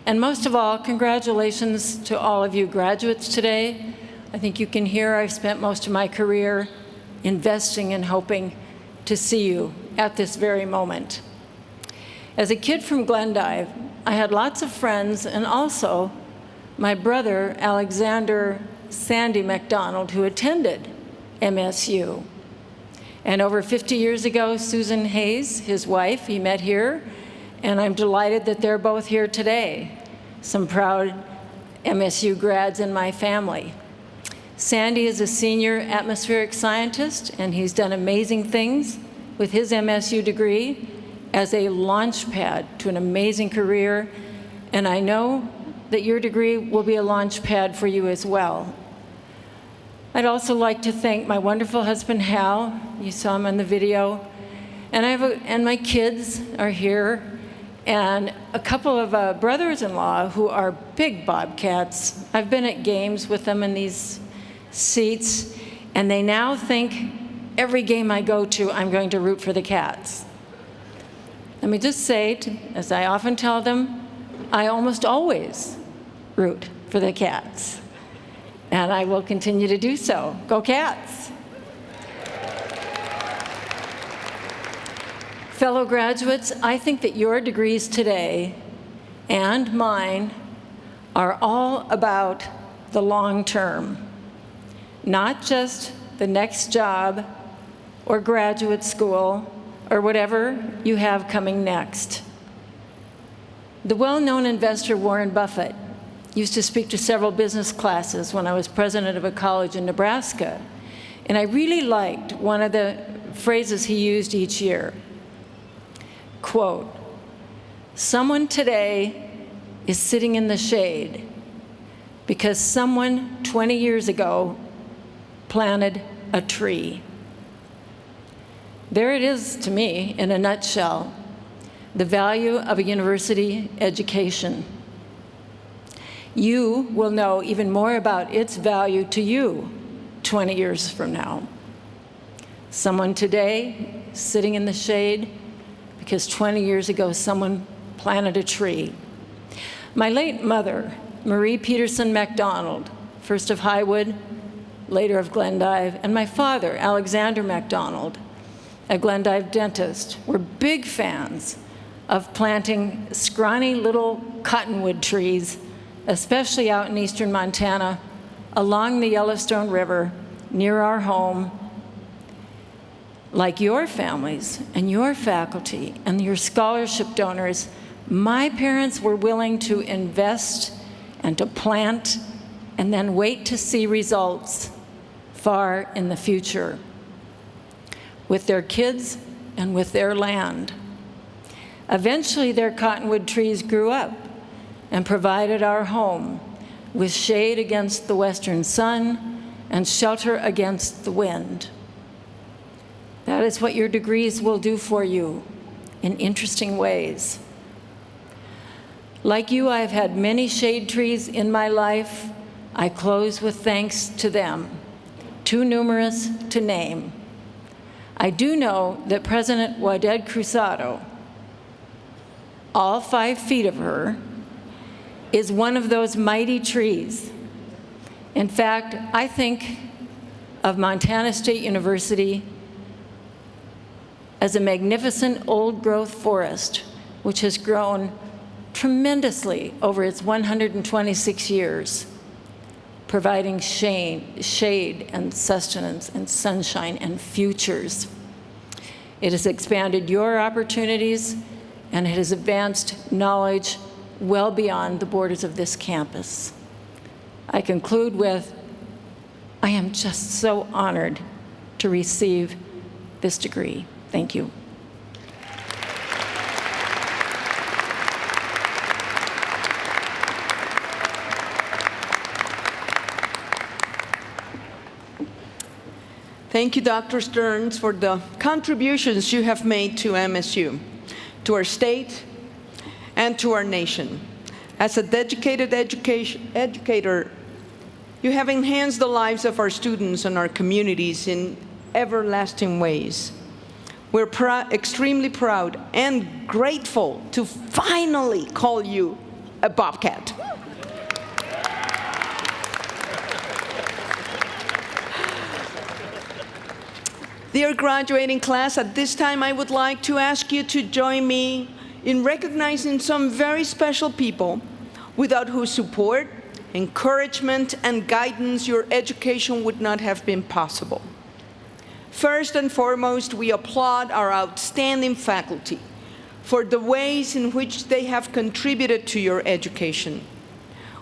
And most of all, congratulations to all of you graduates today. I think you can hear I've spent most of my career investing and hoping to see you at this very moment. As a kid from Glendive, I had lots of friends, and also my brother, Alexander Sandy McDonald, who attended MSU. And over 50 years ago, Susan Hayes, his wife, he met here, and I'm delighted that they're both here today, some proud MSU grads in my family. Sandy is a senior atmospheric scientist, and he's done amazing things with his MSU degree as a launch pad to an amazing career, and I know that your degree will be a launch pad for you as well. I'd also like to thank my wonderful husband, Hal. You saw him on the video. And my kids are here, and a couple of brothers-in-law who are big Bobcats. I've been at games with them in these seats, and they now think every game I go to, I'm going to root for the Cats. Let me just say, as I often tell them, I almost always root for the Cats. And I will continue to do so. Go Cats! Fellow graduates, I think that your degrees today and mine are all about the long term, not just the next job or graduate school or whatever you have coming next. The well-known investor Warren Buffett used to speak to several business classes when I was president of a college in Nebraska. And I really liked one of the phrases he used each year. Quote, "Someone today is sitting in the shade because someone 20 years ago planted a tree." There it is to me in a nutshell. the value of a university education. You will know even more about its value to you 20 years from now. Someone today sitting in the shade because 20 years ago someone planted a tree. My late mother, Marie Peterson MacDonald, first of Highwood, later of Glendive, and my father, Alexander MacDonald, a Glendive dentist, were big fans of planting scrawny little cottonwood trees, especially out in eastern Montana, along the Yellowstone River, near our home. Like your families and your faculty and your scholarship donors, my parents were willing to invest and to plant and then wait to see results far in the future with their kids and with their land. Eventually, their cottonwood trees grew up and provided our home with shade against the western sun and shelter against the wind. That is what your degrees will do for you in interesting ways. Like you, I've had many shade trees in my life. I close with thanks to them, too numerous to name. I do know that President Waded Cruzado, all 5 feet of her, is one of those mighty trees. In fact, I think of Montana State University as a magnificent old-growth forest, which has grown tremendously over its 126 years, providing shade and sustenance and sunshine and futures. It has expanded your opportunities, and it has advanced knowledge well beyond the borders of this campus. I conclude with, I am just so honored to receive this degree. Thank you. Thank you, Dr. Stearns, for the contributions you have made to MSU, to our state, and to our nation. As a dedicated educator, you have enhanced the lives of our students and our communities in everlasting ways. We're extremely proud and grateful to finally call you a Bobcat. Dear graduating class, at this time I would like to ask you to join me in recognizing some very special people without whose support, encouragement, and guidance your education would not have been possible. First and foremost, we applaud our outstanding faculty for the ways in which they have contributed to your education.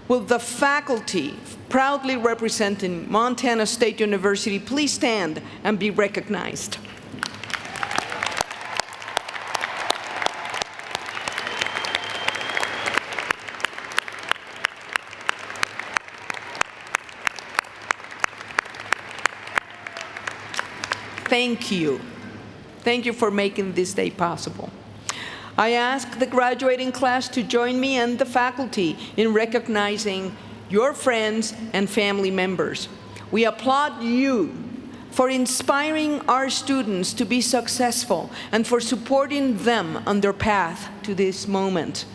Will the faculty proudly representing Montana State University please stand and be recognized? Thank you. Thank you for making this day possible. I ask the graduating class to join me and the faculty in recognizing your friends and family members. We applaud you for inspiring our students to be successful and for supporting them on their path to this moment.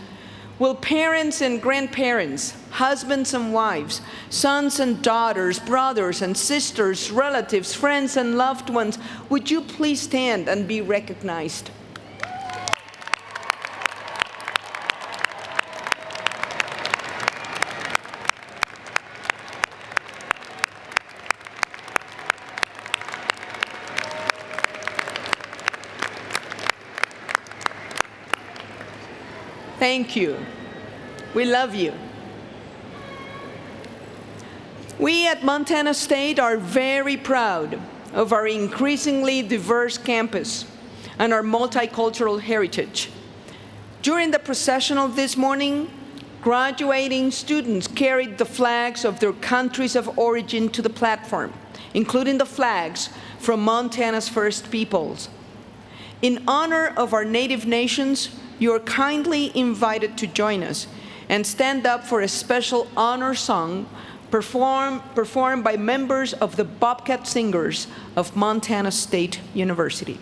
Will parents and grandparents, husbands and wives, sons and daughters, brothers and sisters, relatives, friends and loved ones, would you please stand and be recognized? Thank you. We love you. We at Montana State are very proud of our increasingly diverse campus and our multicultural heritage. During the processional this morning, graduating students carried the flags of their countries of origin to the platform, including the flags from Montana's First Peoples. In honor of our native nations, you are kindly invited to join us and stand up for a special honor song performed by members of the Bobcat Singers of Montana State University.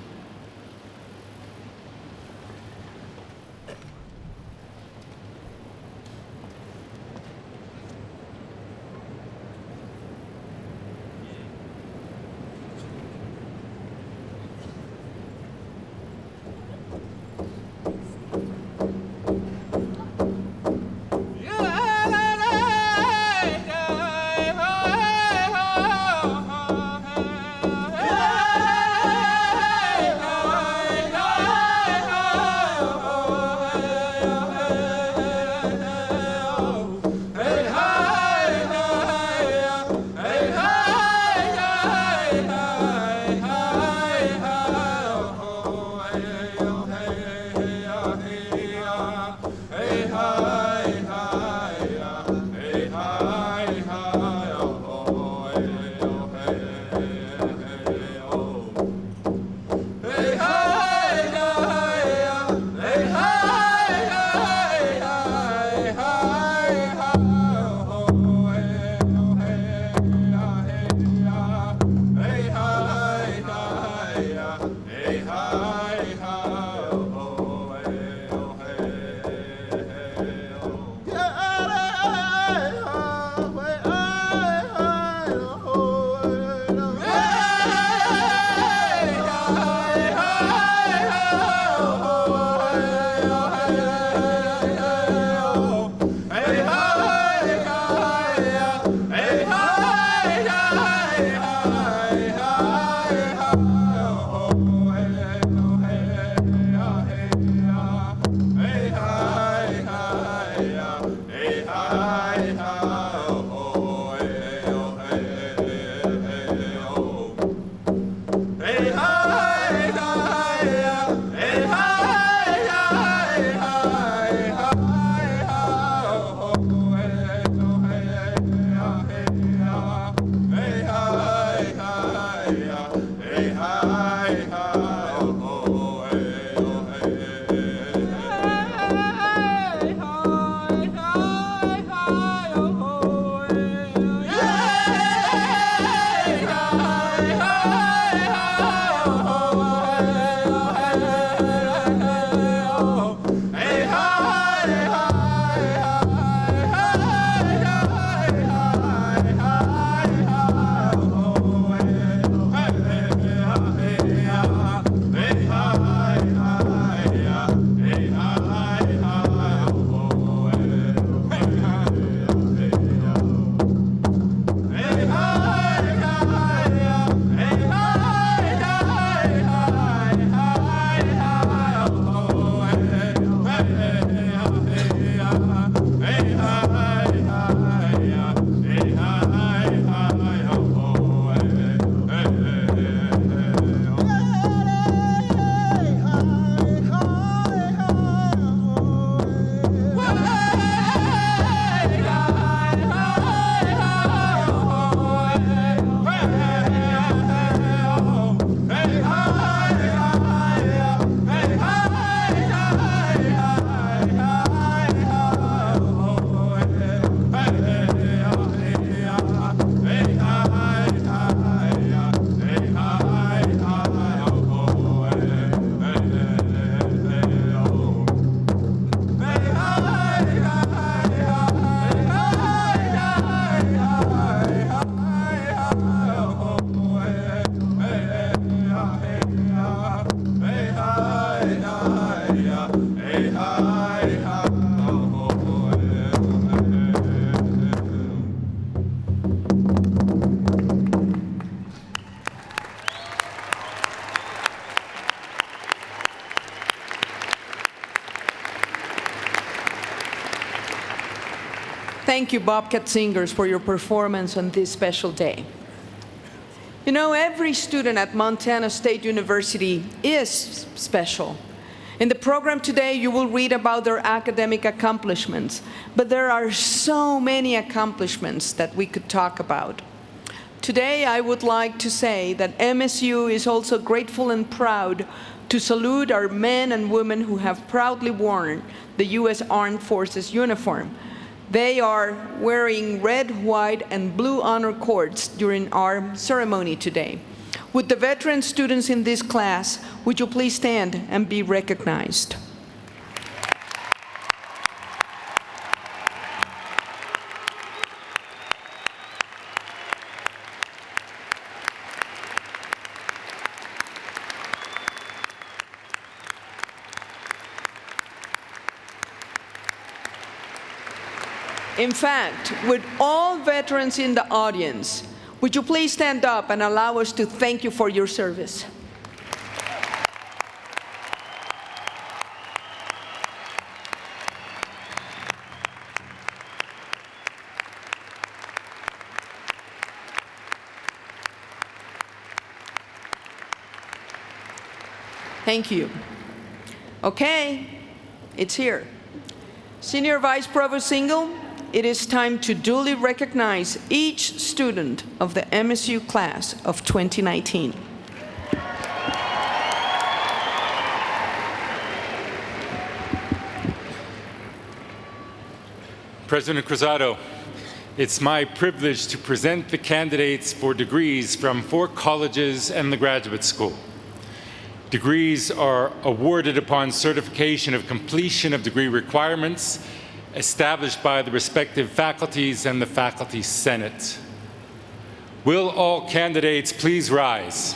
Thank you, Bobcat Singers, for your performance on this special day. You know, every student at Montana State University is special. In the program today, you will read about their academic accomplishments, but there are so many accomplishments that we could talk about. Today, I would like to say that MSU is also grateful and proud to salute our men and women who have proudly worn the U.S. Armed Forces uniform. They are wearing red, white, and blue honor cords during our ceremony today. Would the veteran students in this class, would you please stand and be recognized? In fact, with all veterans in the audience, would you please stand up and allow us to thank you for your service? Thank you. Okay, it's here. Senior Vice Provost Single, it is time to duly recognize each student of the MSU class of 2019. President Cruzado, it's my privilege to present the candidates for degrees from 4 colleges and the graduate school. Degrees are awarded upon certification of completion of degree requirements established by the respective faculties and the Faculty Senate. Will all candidates please rise?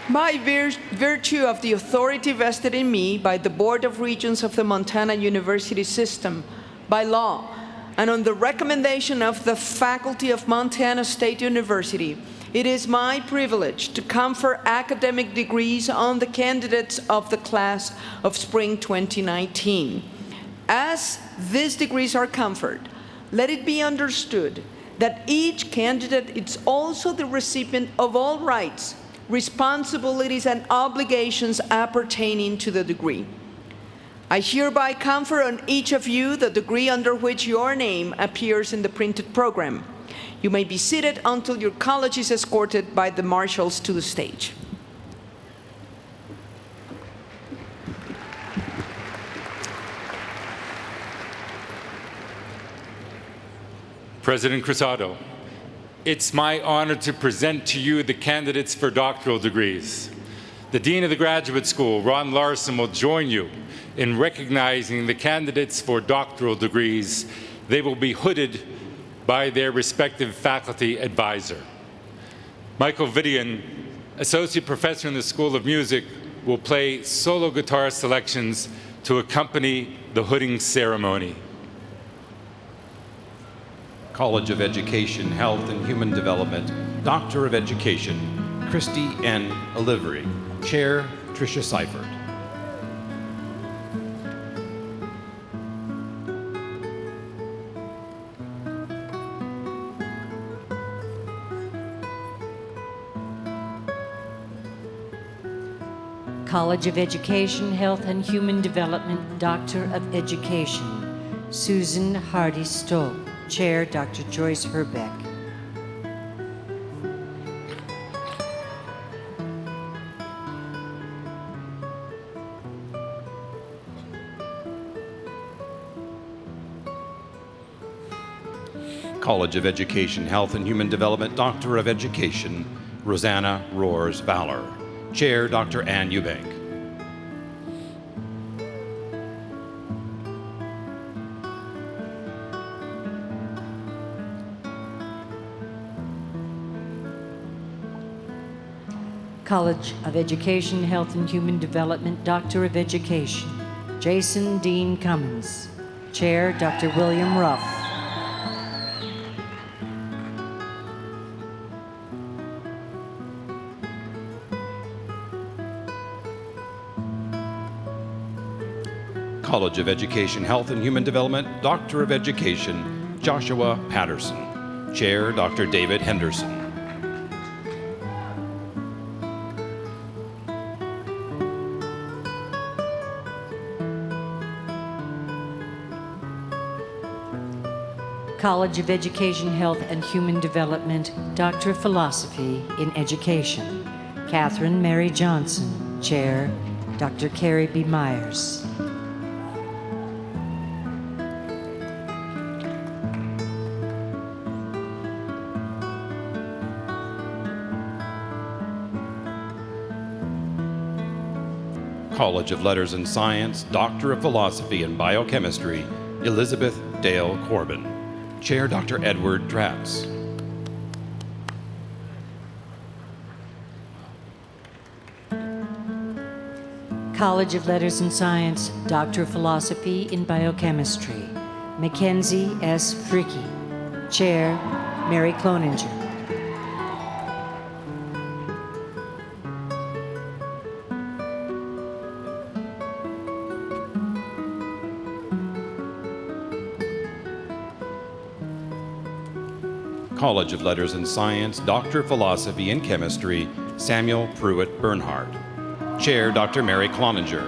By virtue of the authority vested in me by the Board of Regents of the Montana University System, by law, and on the recommendation of the faculty of Montana State University, it is my privilege to confer academic degrees on the candidates of the class of spring 2019. As these degrees are conferred, let it be understood that each candidate is also the recipient of all rights, responsibilities, and obligations appertaining to the degree. I hereby confer on each of you the degree under which your name appears in the printed program. You may be seated until your college is escorted by the marshals to the stage. President Cruzado, it's my honor to present to you the candidates for doctoral degrees. The Dean of the Graduate School, Ron Larson, will join you in recognizing the candidates for doctoral degrees. They will be hooded by their respective faculty advisor. Michael Vidian, Associate Professor in the School of Music, will play solo guitar selections to accompany the hooding ceremony. College of Education, Health and Human Development, Doctor of Education, Christy N. Oliveri, Chair, Tricia Seifert. College of Education, Health and Human Development, Doctor of Education, Susan Hardy Stoll. Chair, Dr. Joyce Herbeck. College of Education, Health and Human Development, Doctor of Education, Rosanna Roars Valor. Chair, Dr. Ann Eubank. College of Education, Health and Human Development, Doctor of Education, Jason Dean Cummins. Chair, Dr. William Ruff. College of Education, Health and Human Development, Doctor of Education, Joshua Patterson. Chair, Dr. David Henderson. College of Education, Health, and Human Development, Doctor of Philosophy in Education, Catherine Mary Johnson, Chair, Dr. Carrie B. Myers. College of Letters and Science, Doctor of Philosophy in Biochemistry, Elizabeth Dale Corbin. Chair, Dr. Edward Traps. College of Letters and Science, Doctor of Philosophy in Biochemistry, Mackenzie S. Fricky. Chair, Mary Cloninger. College of Letters and Science, Doctor of Philosophy in Chemistry, Samuel Pruitt Bernhardt. Chair, Dr. Mary Cloninger.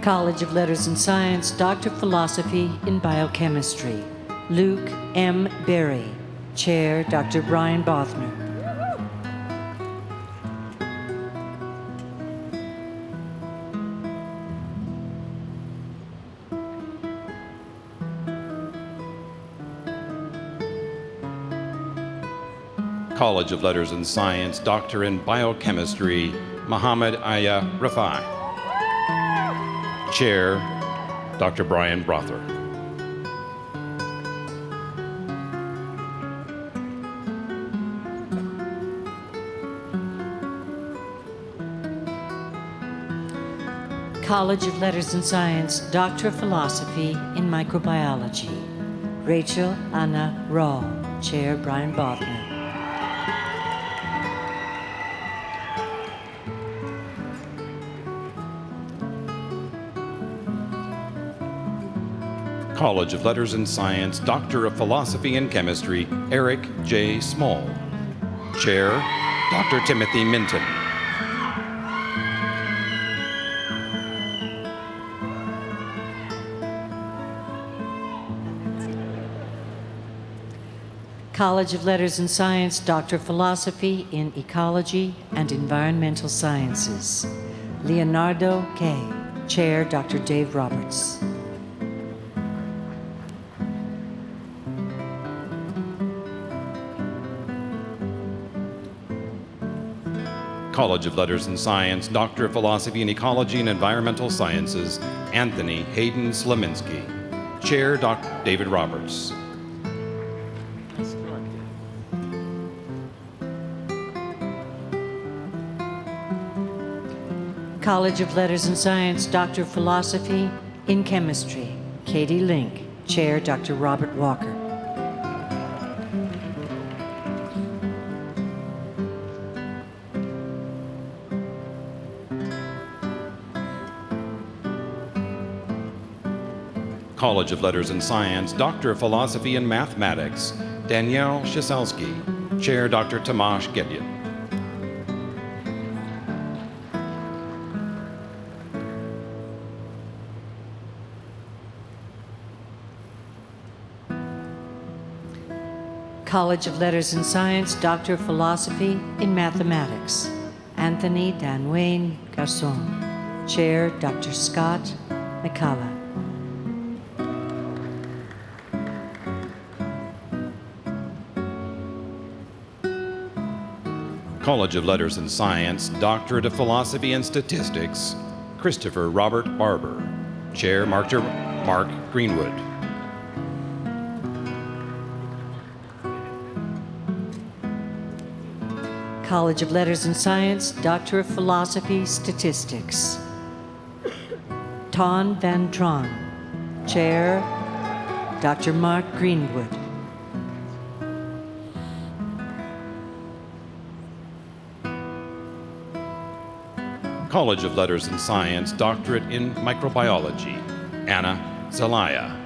College of Letters and Science, Doctor of Philosophy in Biochemistry, Luke M. Berry. Chair, Dr. Brian Bothner. College of Letters and Science, Doctor in Biochemistry, Muhammad Aya Rafai. Chair, Dr. Brian Brother. College of Letters and Science, Doctor of Philosophy in Microbiology, Rachel Anna Raw. Chair, Brian Bothner. College of Letters and Science, Doctor of Philosophy in Chemistry, Eric J. Small. Chair, Dr. Timothy Minton. College of Letters and Science, Doctor of Philosophy in Ecology and Environmental Sciences, Leonardo K. Chair, Dr. Dave Roberts. College of Letters and Science, Doctor of Philosophy in Ecology and Environmental Sciences, Anthony Hayden Slominski. Chair, Dr. David Roberts. College of Letters and Science, Doctor of Philosophy in Chemistry, Katie Link. Chair, Dr. Robert Walker. College of Letters and Science, Doctor of Philosophy in Mathematics, Danielle Shiselski. Chair, Dr. Tomasz Gedian. College of Letters and Science, Doctor of Philosophy in Mathematics, Anthony Danwayne Garçon. Chair, Dr. Scott McCullough. College of Letters and Science, Doctorate of Philosophy and Statistics, Christopher Robert Barber. Chair, Mark Greenwood. College of Letters and Science, Doctor of Philosophy, Statistics, Ton Van Tron. Chair, Dr. Mark Greenwood. College of Letters and Science, Doctorate in Microbiology, Anna Zelaya.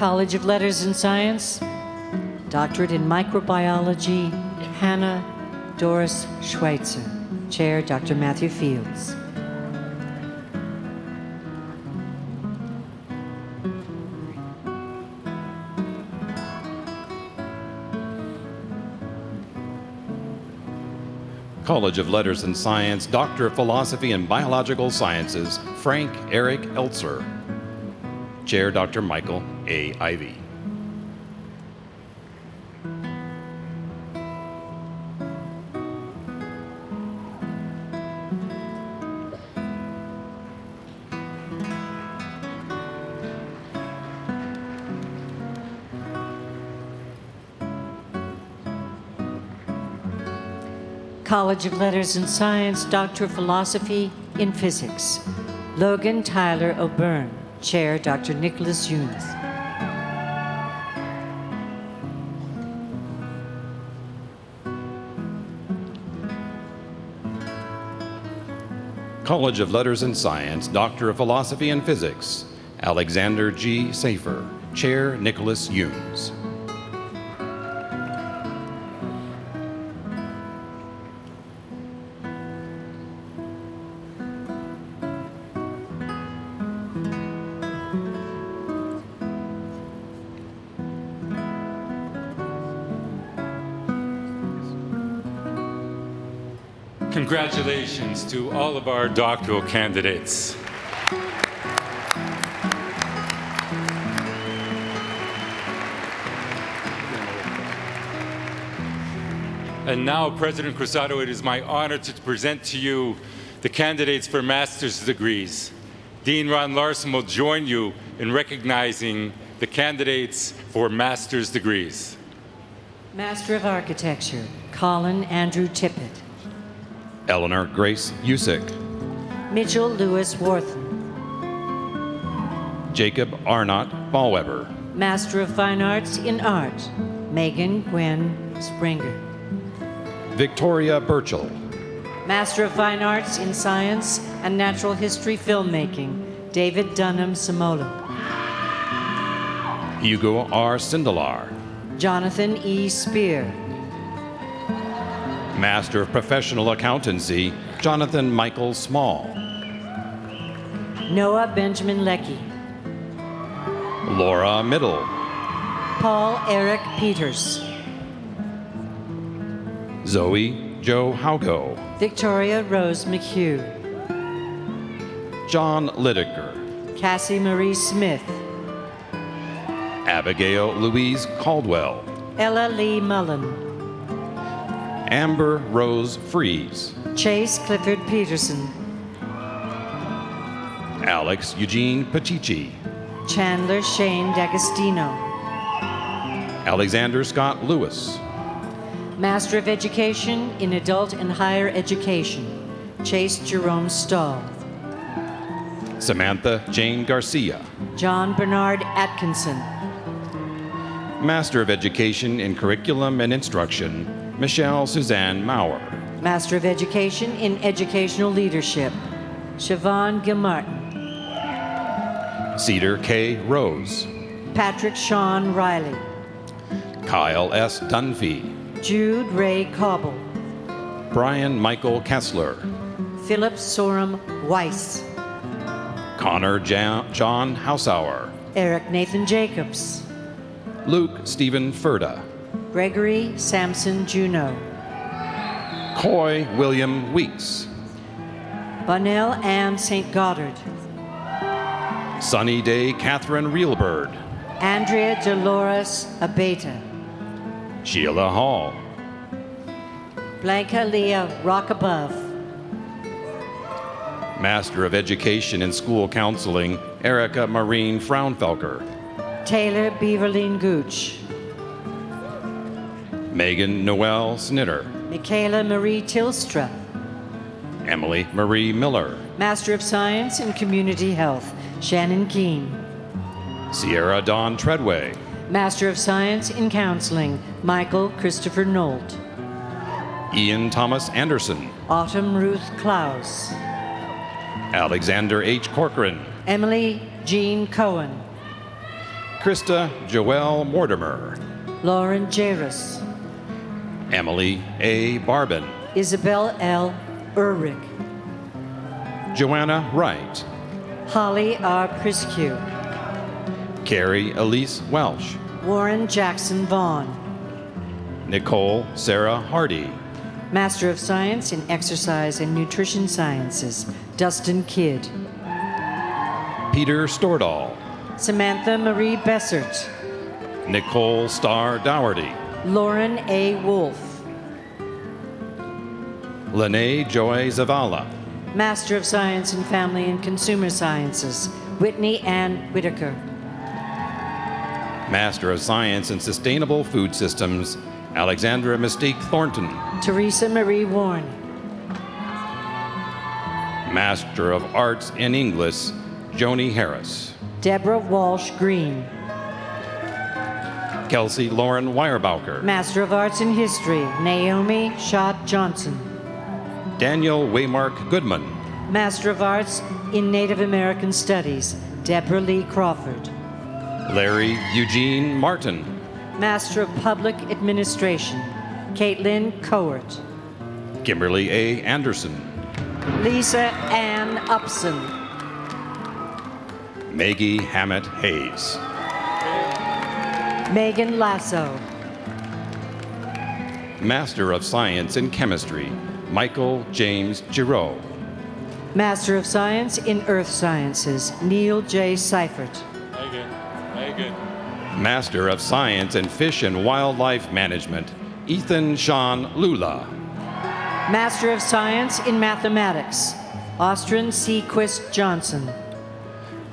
College of Letters and Science, Doctorate in Microbiology, Hannah Doris Schweitzer. Chair, Dr. Matthew Fields. College of Letters and Science, Doctor of Philosophy and Biological Sciences, Frank Eric Eltzer. Chair, Dr. Michael A. Ivey. College of Letters and Science, Doctor of Philosophy in Physics, Logan Tyler O'Byrne. Chair, Dr. Nicholas Younes. College of Letters and Science, Doctor of Philosophy and Physics, Alexander G. Safer. Chair, Nicholas Younes. Congratulations to all of our doctoral candidates. And now, President Cruzado, it is my honor to present to you the candidates for master's degrees. Dean Ron Larson will join you in recognizing the candidates for master's degrees. Master of Architecture, Colin Andrew Tippett. Eleanor Grace Usick. Mitchell Lewis Wortham. Jacob Arnott Ballweber. Master of Fine Arts in Art, Megan Gwen Springer. Victoria Burchell. Master of Fine Arts in Science and Natural History Filmmaking, David Dunham Samolo. Hugo R. Sindelar. Jonathan E. Spear. Master of Professional Accountancy, Jonathan Michael Small. Noah Benjamin Leckie. Laura Middle. Paul Eric Peters. Zoe Joe Haugo. Victoria Rose McHugh. John Lideker. Cassie Marie Smith. Abigail Louise Caldwell. Ella Lee Mullen. Amber Rose Fries. Chase Clifford Peterson. Alex Eugene Pacici. Chandler Shane D'Agostino. Alexander Scott Lewis. Master of Education in Adult and Higher Education, Chase Jerome Stahl. Samantha Jane Garcia. John Bernard Atkinson. Master of Education in Curriculum and Instruction, Michelle Suzanne Maurer. Master of Education in Educational Leadership, Siobhan Gilmartin. Cedar K. Rose. Patrick Sean Riley. Kyle S. Dunphy. Jude Ray Cobble. Brian Michael Kessler. Philip Sorum Weiss. Connor John Hausauer. Eric Nathan Jacobs. Luke Stephen Furda. Gregory Sampson Juneau. Coy William Weeks. Bunnell Ann St. Goddard. Sunny Day Catherine Reelbird. Andrea Dolores Abeta. Sheila Hall. Blanca Leah Rock Above. Master of Education in School Counseling, Erica Marine Fraunfelker. Taylor Beaverline Gooch. Megan Noel Snitter. Michaela Marie Tilstra. Emily Marie Miller. Master of Science in Community Health, Shannon Keene. Sierra Dawn Treadway. Master of Science in Counseling, Michael Christopher Nolt. Ian Thomas Anderson. Autumn Ruth Klaus. Alexander H. Corcoran. Emily Jean Cohen. Krista Joelle Mortimer. Lauren Jairus. Emily A. Barbin. Isabel L. Ulrich. Joanna Wright. Holly R. Priscu. Carrie Elise Welsh. Warren Jackson Vaughn. Nicole Sarah Hardy. Master of Science in Exercise and Nutrition Sciences, Dustin Kidd. Peter Stordahl. Samantha Marie Bessert. Nicole Starr Dougherty. Lauren A. Wolf. Lene Joy Zavala. Master of Science in Family and Consumer Sciences, Whitney Ann Whitaker. Master of Science in Sustainable Food Systems, Alexandra Mystique Thornton. Teresa Marie Warren. Master of Arts in English, Joni Harris. Deborah Walsh Green. Kelsey Lauren Weyerbacher. Master of Arts in History, Naomi Schott Johnson. Daniel Waymark Goodman. Master of Arts in Native American Studies, Deborah Lee Crawford. Larry Eugene Martin. Master of Public Administration, Caitlin Cowart. Kimberly A. Anderson. Lisa Ann Upson. Maggie Hammett Hayes. Megan Lasso. Master of Science in Chemistry, Michael James Giroux. Master of Science in Earth Sciences, Neil J. Seifert. Megan. Master of Science in Fish and Wildlife Management, Ethan Sean Lula. Master of Science in Mathematics, Austrian Sequist Johnson.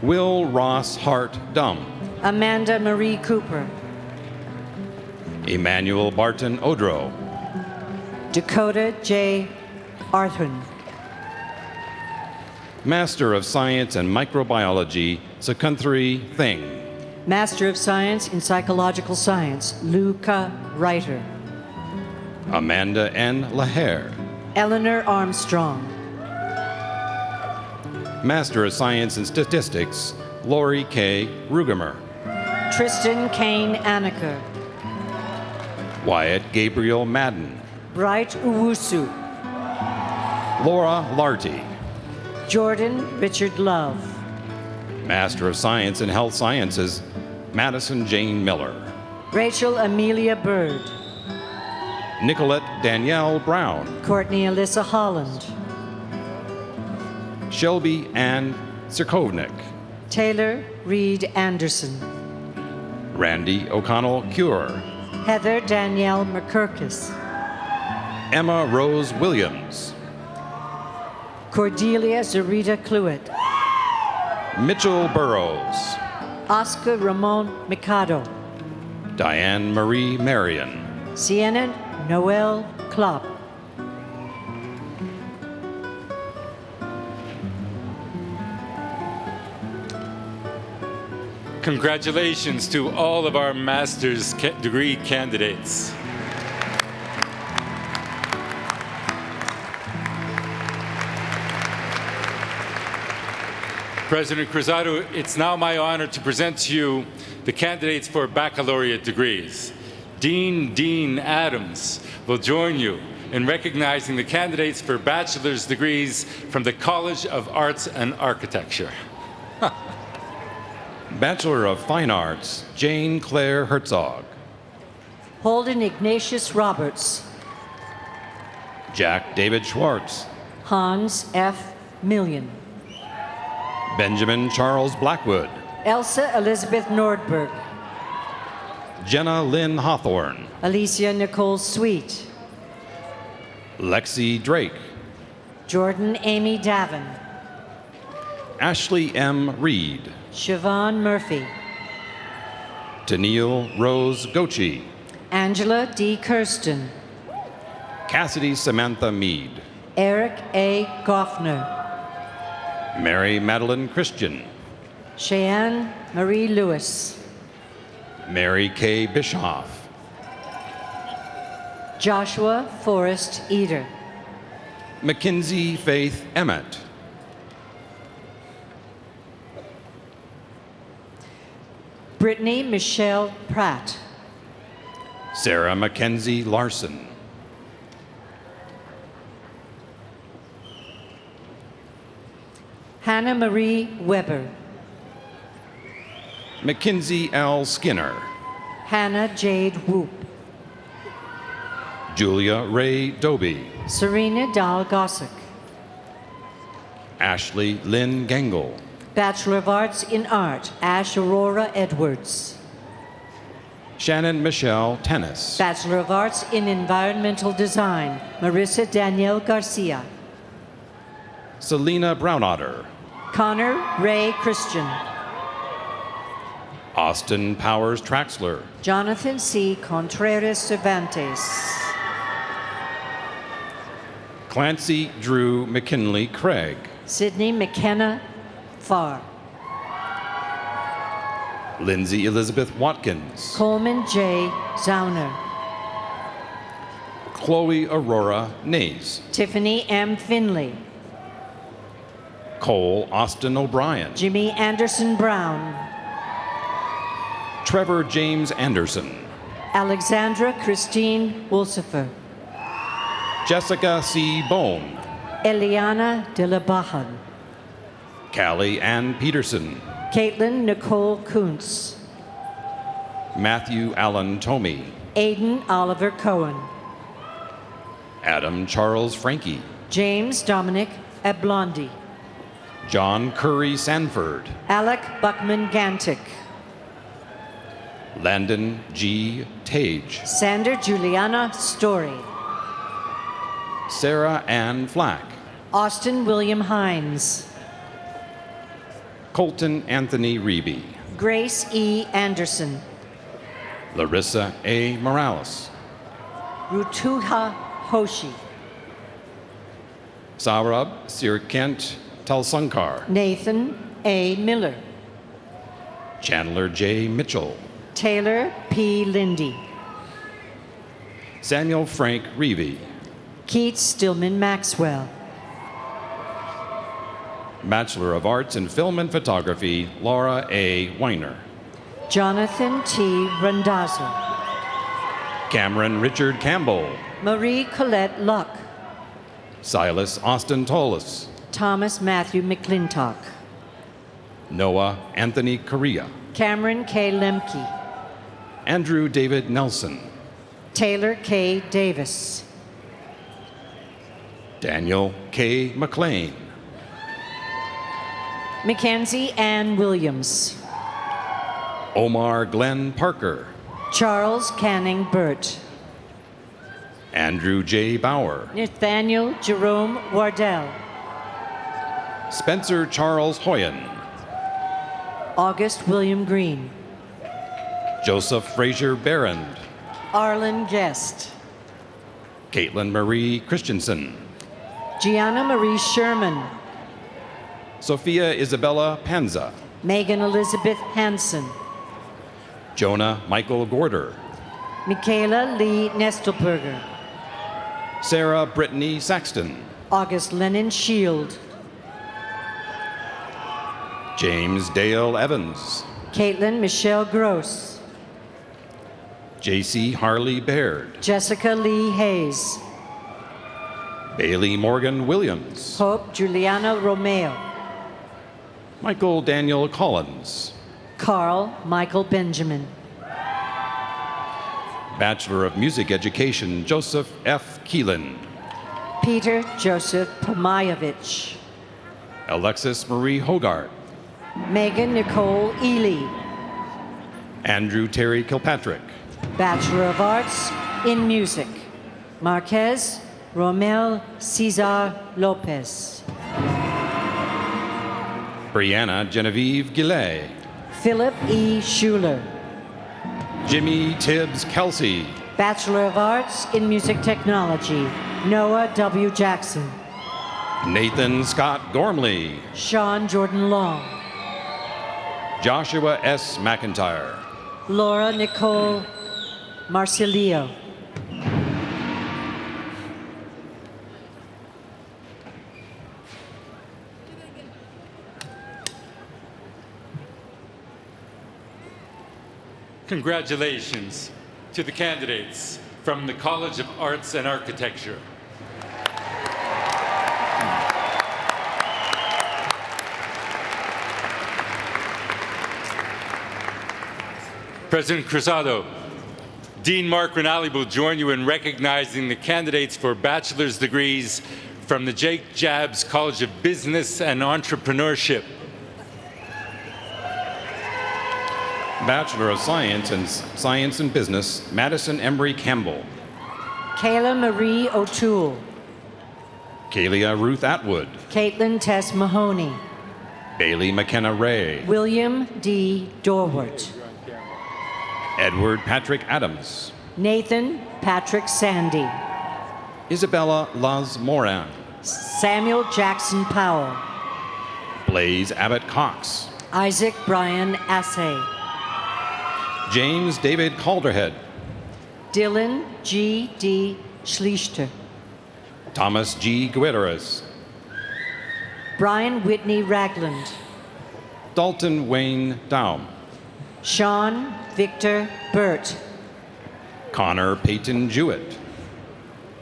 Will Ross Hart Dumb. Amanda Marie Cooper. Emmanuel Barton Odro. Dakota J. Arthun. Master of Science in Microbiology, Sekunthri Thing. Master of Science in Psychological Science, Luca Reiter. Amanda N. Lahair. Eleanor Armstrong. Master of Science in Statistics, Lori K. Rugemer. Tristan Kane Anaker. Wyatt Gabriel Madden. Bright Uwusu. Laura Larty. Jordan Richard Love. Master of Science in Health Sciences, Madison Jane Miller. Rachel Amelia Bird. Nicolette Danielle Brown. Courtney Alyssa Holland. Shelby Ann Sirkovnik. Taylor Reed Anderson. Randy O'Connell Cure. Heather Danielle McCurkis. Emma Rose Williams. Cordelia Zarita Cluett. Mitchell Burrows. Oscar Ramon Mikado. Diane Marie Marion. Sienna Noel Klopp. Congratulations to all of our master's degree candidates. President Cruzado, it's now my honor to present to you the candidates for baccalaureate degrees. Dean Adams will join you in recognizing the candidates for bachelor's degrees from the College of Arts and Architecture. Bachelor of Fine Arts, Jane Claire Herzog. Holden Ignatius Roberts. Jack David Schwartz. Hans F. Million. Benjamin Charles Blackwood. Elsa Elizabeth Nordberg. Jenna Lynn Hawthorne. Alicia Nicole Sweet. Lexi Drake. Jordan Amy Davin. Ashley M. Reed. Siobhan Murphy. Tennille Rose Gochi. Angela D. Kirsten. Cassidy Samantha Mead. Eric A. Goffner. Mary Madeline Christian. Cheyenne Marie Lewis. Mary K. Bischoff. Joshua Forrest Eder. Mackenzie Faith Brittany Michelle Pratt. Sarah Mackenzie Larson. Hannah Marie Weber. Mackenzie L. Skinner. Hannah Jade Whoop. Julia Ray Doby. Serena Dahl Gossick. Ashley Lynn Gangle. Bachelor of Arts in Art, Ash Aurora Edwards. Shannon Michelle Tennis. Bachelor of Arts in Environmental Design, Marissa Danielle Garcia. Selena Brownotter. Connor Ray Christian. Austin Powers Traxler. Jonathan C. Contreras Cervantes. Clancy Drew McKinley Craig. Sydney McKenna Farr. Lindsay Elizabeth Watkins. Coleman J. Zauner. Chloe Aurora Nays. Tiffany M. Finley. Cole Austin O'Brien. Jimmy Anderson Brown. Trevor James Anderson. Alexandra Christine Wolsifer. Jessica C. Bone. Eliana de la Bajan. Callie Ann Peterson. Caitlin Nicole Kuntz. Matthew Allen Tomey. Aiden Oliver Cohen. Adam Charles Frankie. James Dominic Ablondi. John Curry Sanford. Alec Buckman Gantic. Landon G. Tage. Sander Juliana Story. Sarah Ann Flack. Austin William Hines. Colton Anthony Reeby. Grace E. Anderson. Larissa A. Morales. Rutuha Hoshi. Saurabh Sir Kent Talsunkar. Nathan A. Miller. Chandler J. Mitchell. Taylor P. Lindy. Samuel Frank Reevy. Keith Stillman Maxwell. Bachelor of Arts in Film and Photography, Laura A. Weiner. Jonathan T. Randazzo. Cameron Richard Campbell. Marie Colette Luck. Silas Austin Tollus. Thomas Matthew McClintock. Noah Anthony Correa. Cameron K. Lemke. Andrew David Nelson. Taylor K. Davis. Daniel K. McLean. Mackenzie Ann Williams. Omar Glenn Parker. Charles Canning Burt. Andrew J. Bauer. Nathaniel Jerome Wardell. Spencer Charles Hoyen. August William Green. Joseph Frazier Barrand. Arlen Guest. Caitlin Marie Christensen. Gianna Marie Sherman. Sophia Isabella Panza. Megan Elizabeth Hansen. Jonah Michael Gorder. Michaela Lee Nestelberger. Sarah Brittany Saxton. August Lennon Shield. James Dale Evans. Caitlin Michelle Gross. J.C. Harley Baird. Jessica Lee Hayes. Bailey Morgan Williams. Hope Juliana Romeo. Michael Daniel Collins. Carl Michael Benjamin. Bachelor of Music Education, Joseph F. Keelan. Peter Joseph Pomayevich. Alexis Marie Hogart. Megan Nicole Ely. Andrew Terry Kilpatrick. Bachelor of Arts in Music, Marquez Romel Cesar Lopez. Brianna Genevieve Gillet. Philip E. Schuler. Jimmy Tibbs Kelsey. Bachelor of Arts in Music Technology, Noah W. Jackson. Nathan Scott Gormley. Sean Jordan Long. Joshua S. McIntyre. Laura Nicole Marcilio. Congratulations to the candidates from the College of Arts and Architecture. President Cruzado, Dean Mark Rinaldi will join you in recognizing the candidates for bachelor's degrees from the Jake Jabs College of Business and Entrepreneurship. Bachelor of Science in Science and Business, Madison Embry Campbell. Kayla Marie O'Toole. Kalia Ruth Atwood. Caitlin Tess Mahoney. Bailey McKenna Ray. William D. Dorwart. Edward Patrick Adams. Nathan Patrick Sandy. Isabella Laz Moran. Samuel Jackson Powell. Blaze Abbott Cox. Isaac Brian Assay. James David Calderhead. Dylan G. D. Schlichter. Thomas G. Guterres. Brian Whitney Ragland. Dalton Wayne Daum. Sean Victor Burt. Connor Peyton Jewett.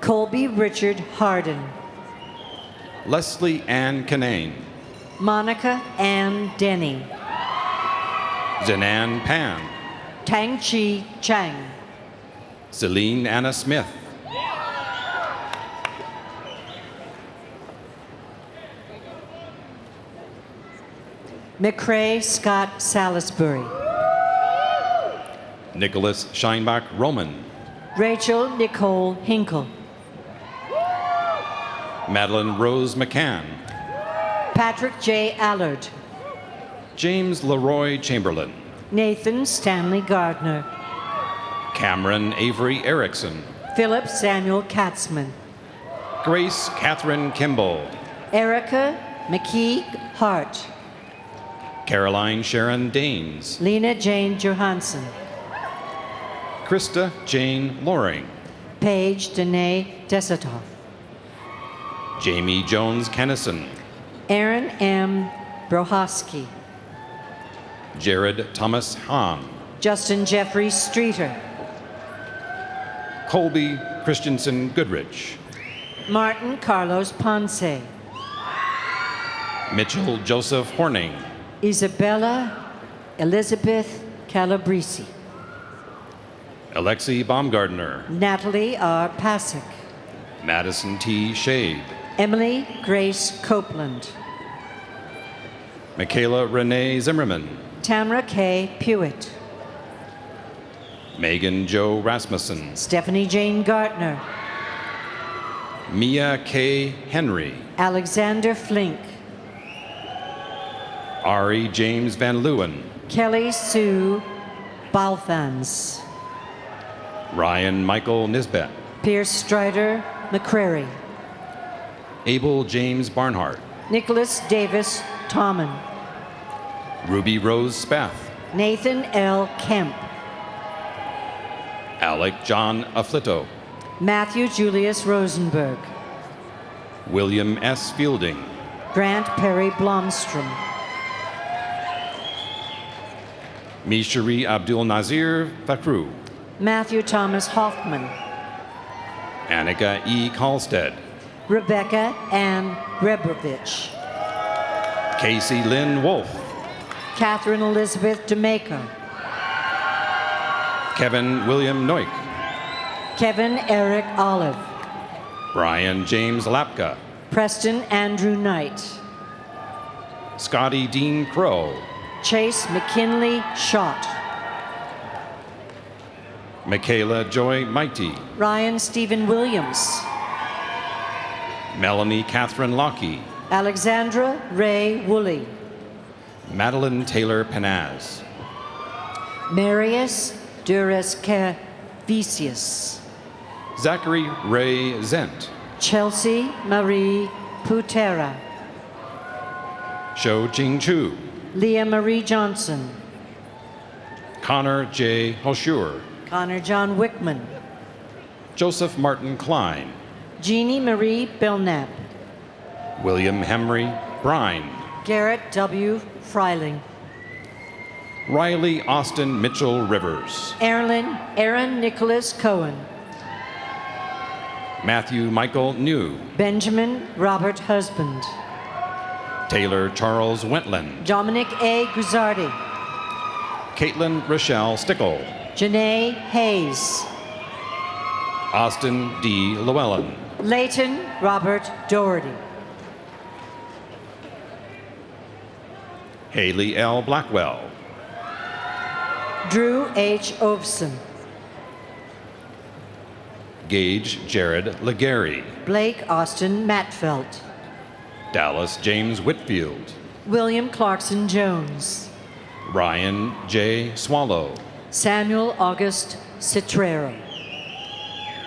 Colby Richard Harden. Leslie Ann Canane. Monica Ann Denny. Zenan Pan. Tang Chi Chang. Celine Anna Smith. McCrae Scott Salisbury. Nicholas Scheinbach Roman. Rachel Nicole Hinkle. Madeline Rose McCann. Patrick J. Allard. James Leroy Chamberlain. Nathan Stanley Gardner. Cameron Avery Erickson. Philip Samuel Katzman. Grace Catherine Kimball. Erica McKee Hart. Caroline Sharon Danes. Lena Jane Johansson. Krista Jane Loring. Paige Danae Desatoff. Jamie Jones Kennison. Aaron M. Brohowski. Jared Thomas Hahn. Justin Jeffrey Streeter. Colby Christensen Goodrich. Martin Carlos Ponce. Mitchell Joseph Horning. Isabella Elizabeth Calabresi. Alexi Baumgardner. Natalie R. Pasick. Madison T. Shade. Emily Grace Copeland. Michaela Renee Zimmerman. Tamara K. Pewitt. Megan Jo Rasmussen. Stephanie Jane Gartner. Mia K. Henry. Alexander Flink. Ari James Van Leeuwen. Kelly Sue Balthans. Ryan Michael Nisbet. Pierce Strider McCrary. Abel James Barnhart. Nicholas Davis Tommen. Ruby Rose Spath. Nathan L. Kemp. Alec John Afflito. Matthew Julius Rosenberg. William S. Fielding. Grant Perry Blomstrom. Mishari Abdul Nazir Fakru. Matthew Thomas Hoffman. Annika E. Kalstead. Rebecca Ann Rebrovich. Casey Lynn Wolf. Catherine Elizabeth DeMaco. Kevin William Noik. Kevin Eric Olive. Brian James Lapka. Preston Andrew Knight. Scotty Dean Crow. Chase McKinley Schott. Michaela Joy Mighty. Ryan Stephen Williams. Melanie Catherine Lockey. Alexandra Ray Woolley. Madeline Taylor Panaz. Marius Duras-Cavicius. Zachary Ray Zent. Chelsea Marie Putera. Shou Jing Chu. Leah Marie Johnson. Connor J. Hoshur. Connor John Wickman. Joseph Martin Klein. Jeannie Marie Belknap. William Henry Brine. Garrett W. Freiling. Riley Austin Mitchell Rivers. Aaron Nicholas Cohen. Matthew Michael New. Benjamin Robert Husband. Taylor Charles Wentland. Dominic A. Guzzardi. Caitlin Rochelle Stickle. Janae Hayes. Austin D. Llewellyn. Leighton Robert Doherty. Haley L. Blackwell. Drew H. Ovson. Gage Jared Legary. Blake Austin Matfelt. Dallas James Whitfield. William Clarkson Jones. Ryan J. Swallow. Samuel August Citrero.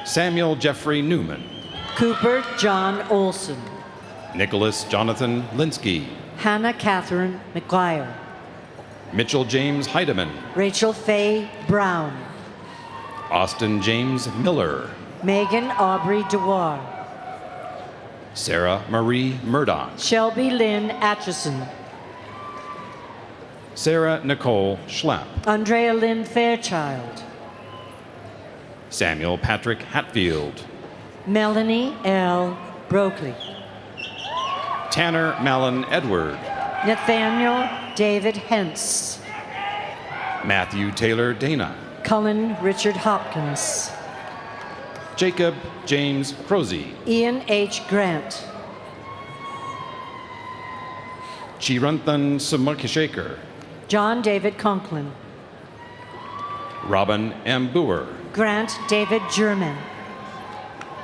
Samuel Jeffrey Newman. Cooper John Olson. Nicholas Jonathan Linsky. Hannah Catherine McGuire. Mitchell James Heidemann. Rachel Faye Brown. Austin James Miller. Megan Aubrey DeWar. Sarah Marie Murdoch. Shelby Lynn Atchison. Sarah Nicole Schlapp. Andrea Lynn Fairchild. Samuel Patrick Hatfield. Melanie L. Brokley. Tanner Mallon Edward. Nathaniel David Hentz. Matthew Taylor Dana. Cullen Richard Hopkins. Jacob James Crozy. Ian H. Grant. Chiranthan Sumakashaker. John David Conklin. Robin M. Boer. Grant David German.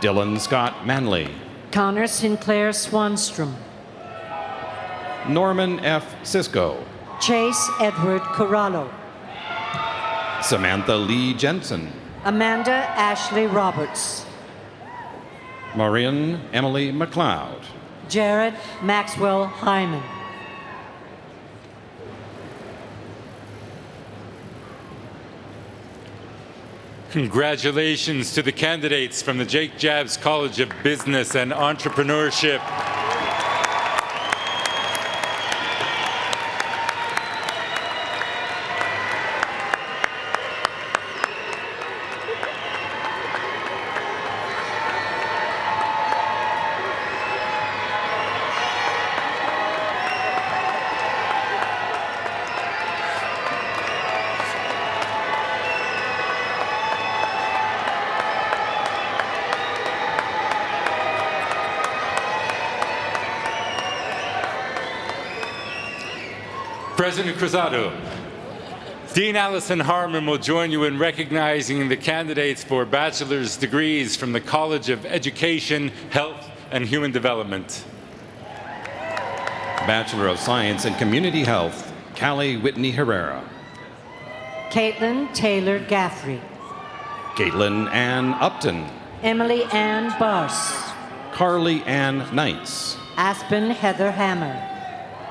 Dylan Scott Manley. Connor Sinclair Swanstrom. Norman F. Cisco. Chase Edward Corallo. Samantha Lee Jensen. Amanda Ashley Roberts. Marian Emily McLeod. Jared Maxwell Hyman. Congratulations to the candidates from the Jake Jabs College of Business and Entrepreneurship. President Cruzado, Dean Allison Harmon will join you in recognizing the candidates for bachelor's degrees from the College of Education, Health, and Human Development. Bachelor of Science in Community Health, Callie Whitney Herrera. Caitlin Taylor Gaffrey. Caitlin Ann Upton. Emily Ann Bars. Carly Ann Knights. Aspen Heather Hammer.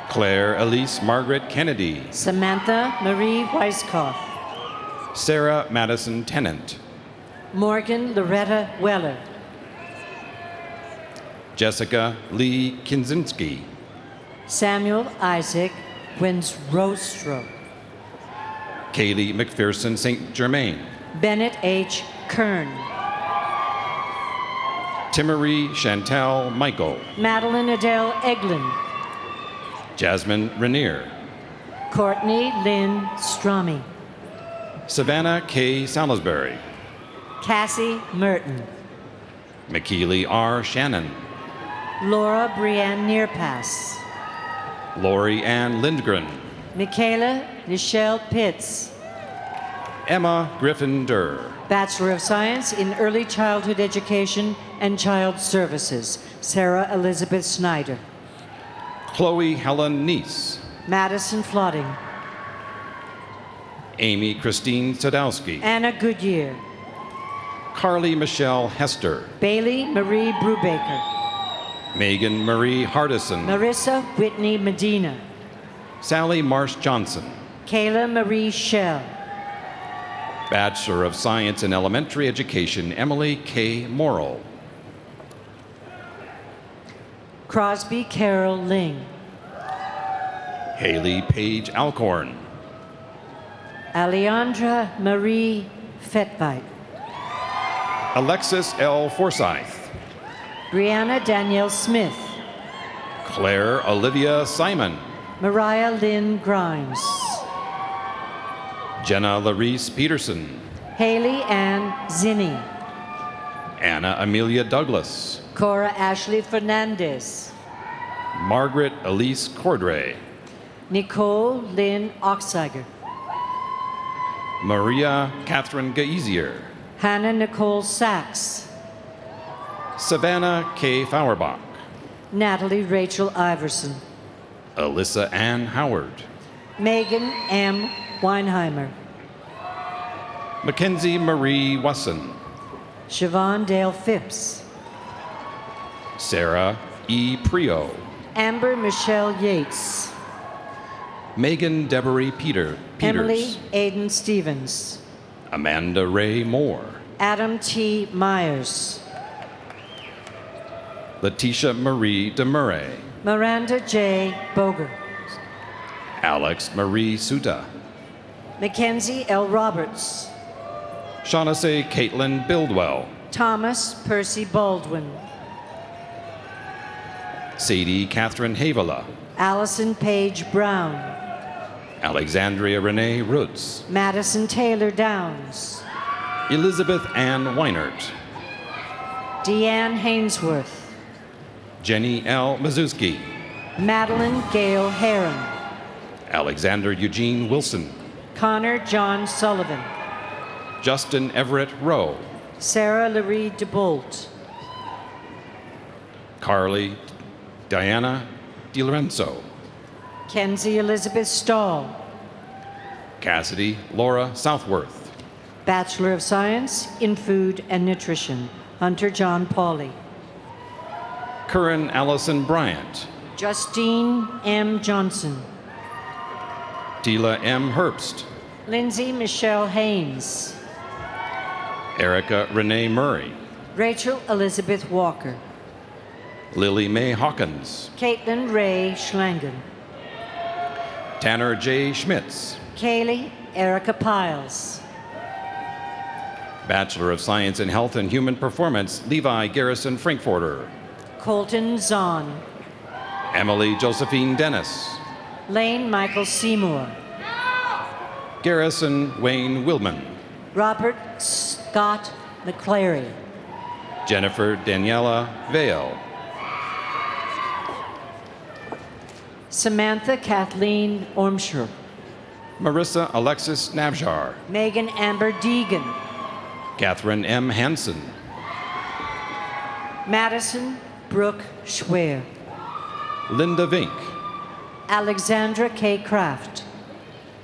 Claire Elise Margaret Kennedy. Samantha Marie Weiskopf. Sarah Madison Tennant. Morgan Loretta Weller. Jessica Lee Kinzinski. Samuel Isaac Wensrostro. Kaylee McPherson St. Germain. Bennett H. Kern. Timmery Chantel Michael. Madeline Adele Eglin. Jasmine Rainier. Courtney Lynn Strami. Savannah K. Salisbury. Cassie Merton. McKeely R. Shannon. Laura Brianne Nearpass. Lori Ann Lindgren. Michaela Nichelle Pitts. Emma Griffin Durr. Bachelor of Science in Early Childhood Education and Child Services, Sarah Elizabeth Snyder. Chloe Helen Neese. Madison Flooding. Amy Christine Sadowski. Anna Goodyear. Carly Michelle Hester. Bailey Marie Brubaker. Megan Marie Hardison. Marissa Whitney Medina. Sally Marsh Johnson. Kayla Marie Shell. Bachelor of Science in Elementary Education, Emily K. Morrill. Crosby Carol Ling. Haley Page Alcorn. Alejandra Marie Fetveit. Alexis L. Forsyth. Brianna Danielle Smith. Claire Olivia Simon. Mariah Lynn Grimes. Jenna Larice Peterson. Haley Ann Zinni. Anna Amelia Douglas. Cora Ashley Fernandez. Margaret Elise Cordray. Nicole Lynn Oxiger. Maria Catherine Gaizier. Hannah Nicole Sachs. Savannah K. Fauerbach. Natalie Rachel Iverson. Alyssa Ann Howard. Megan M. Weinheimer. Mackenzie Marie Wesson. Siobhan Dale Phipps. Sarah E. Prio. Amber Michelle Yates. Megan Deborah Peters. Emily Aiden Stevens. Amanda Ray Moore. Adam T. Myers. Letitia Marie DeMurray. Miranda J. Boger. Alex Marie Suta. Mackenzie L. Roberts. Shaughnessy Caitlin Bildwell. Thomas Percy Baldwin. Sadie Catherine Havala. Allison Page Brown. Alexandria Renee Roots. Madison Taylor Downs. Elizabeth Ann Weinert. Deanne Hainsworth. Jenny L. Mazuski. Madeline Gail Heron. Alexander Eugene Wilson. Connor John Sullivan. Justin Everett Rowe. Sarah Laree DeBolt. Carly Diana DiLorenzo. Kenzie Elizabeth Stahl. Cassidy Laura Southworth. Bachelor of Science in Food and Nutrition, Hunter John Pauley. Curran Allison Bryant. Justine M. Johnson. Tila M. Herbst. Lindsay Michelle Haynes. Erica Renee Murray. Rachel Elizabeth Walker. Lily Mae Hawkins. Caitlin Ray Schlangen. Tanner J. Schmitz. Kaylee Erica Piles. Bachelor of Science in Health and Human Performance, Levi Garrison Frankfurter. Colton Zahn. Emily Josephine Dennis. Lane Michael Seymour. Garrison Wayne Willman. Robert Scott McClary. Jennifer Daniela Vale. Samantha Kathleen Ormsher. Marissa Alexis Nabjar. Megan Amber Deegan. Catherine M. Hansen. Madison Brooke Schwer. Linda Vink. Alexandra K. Kraft.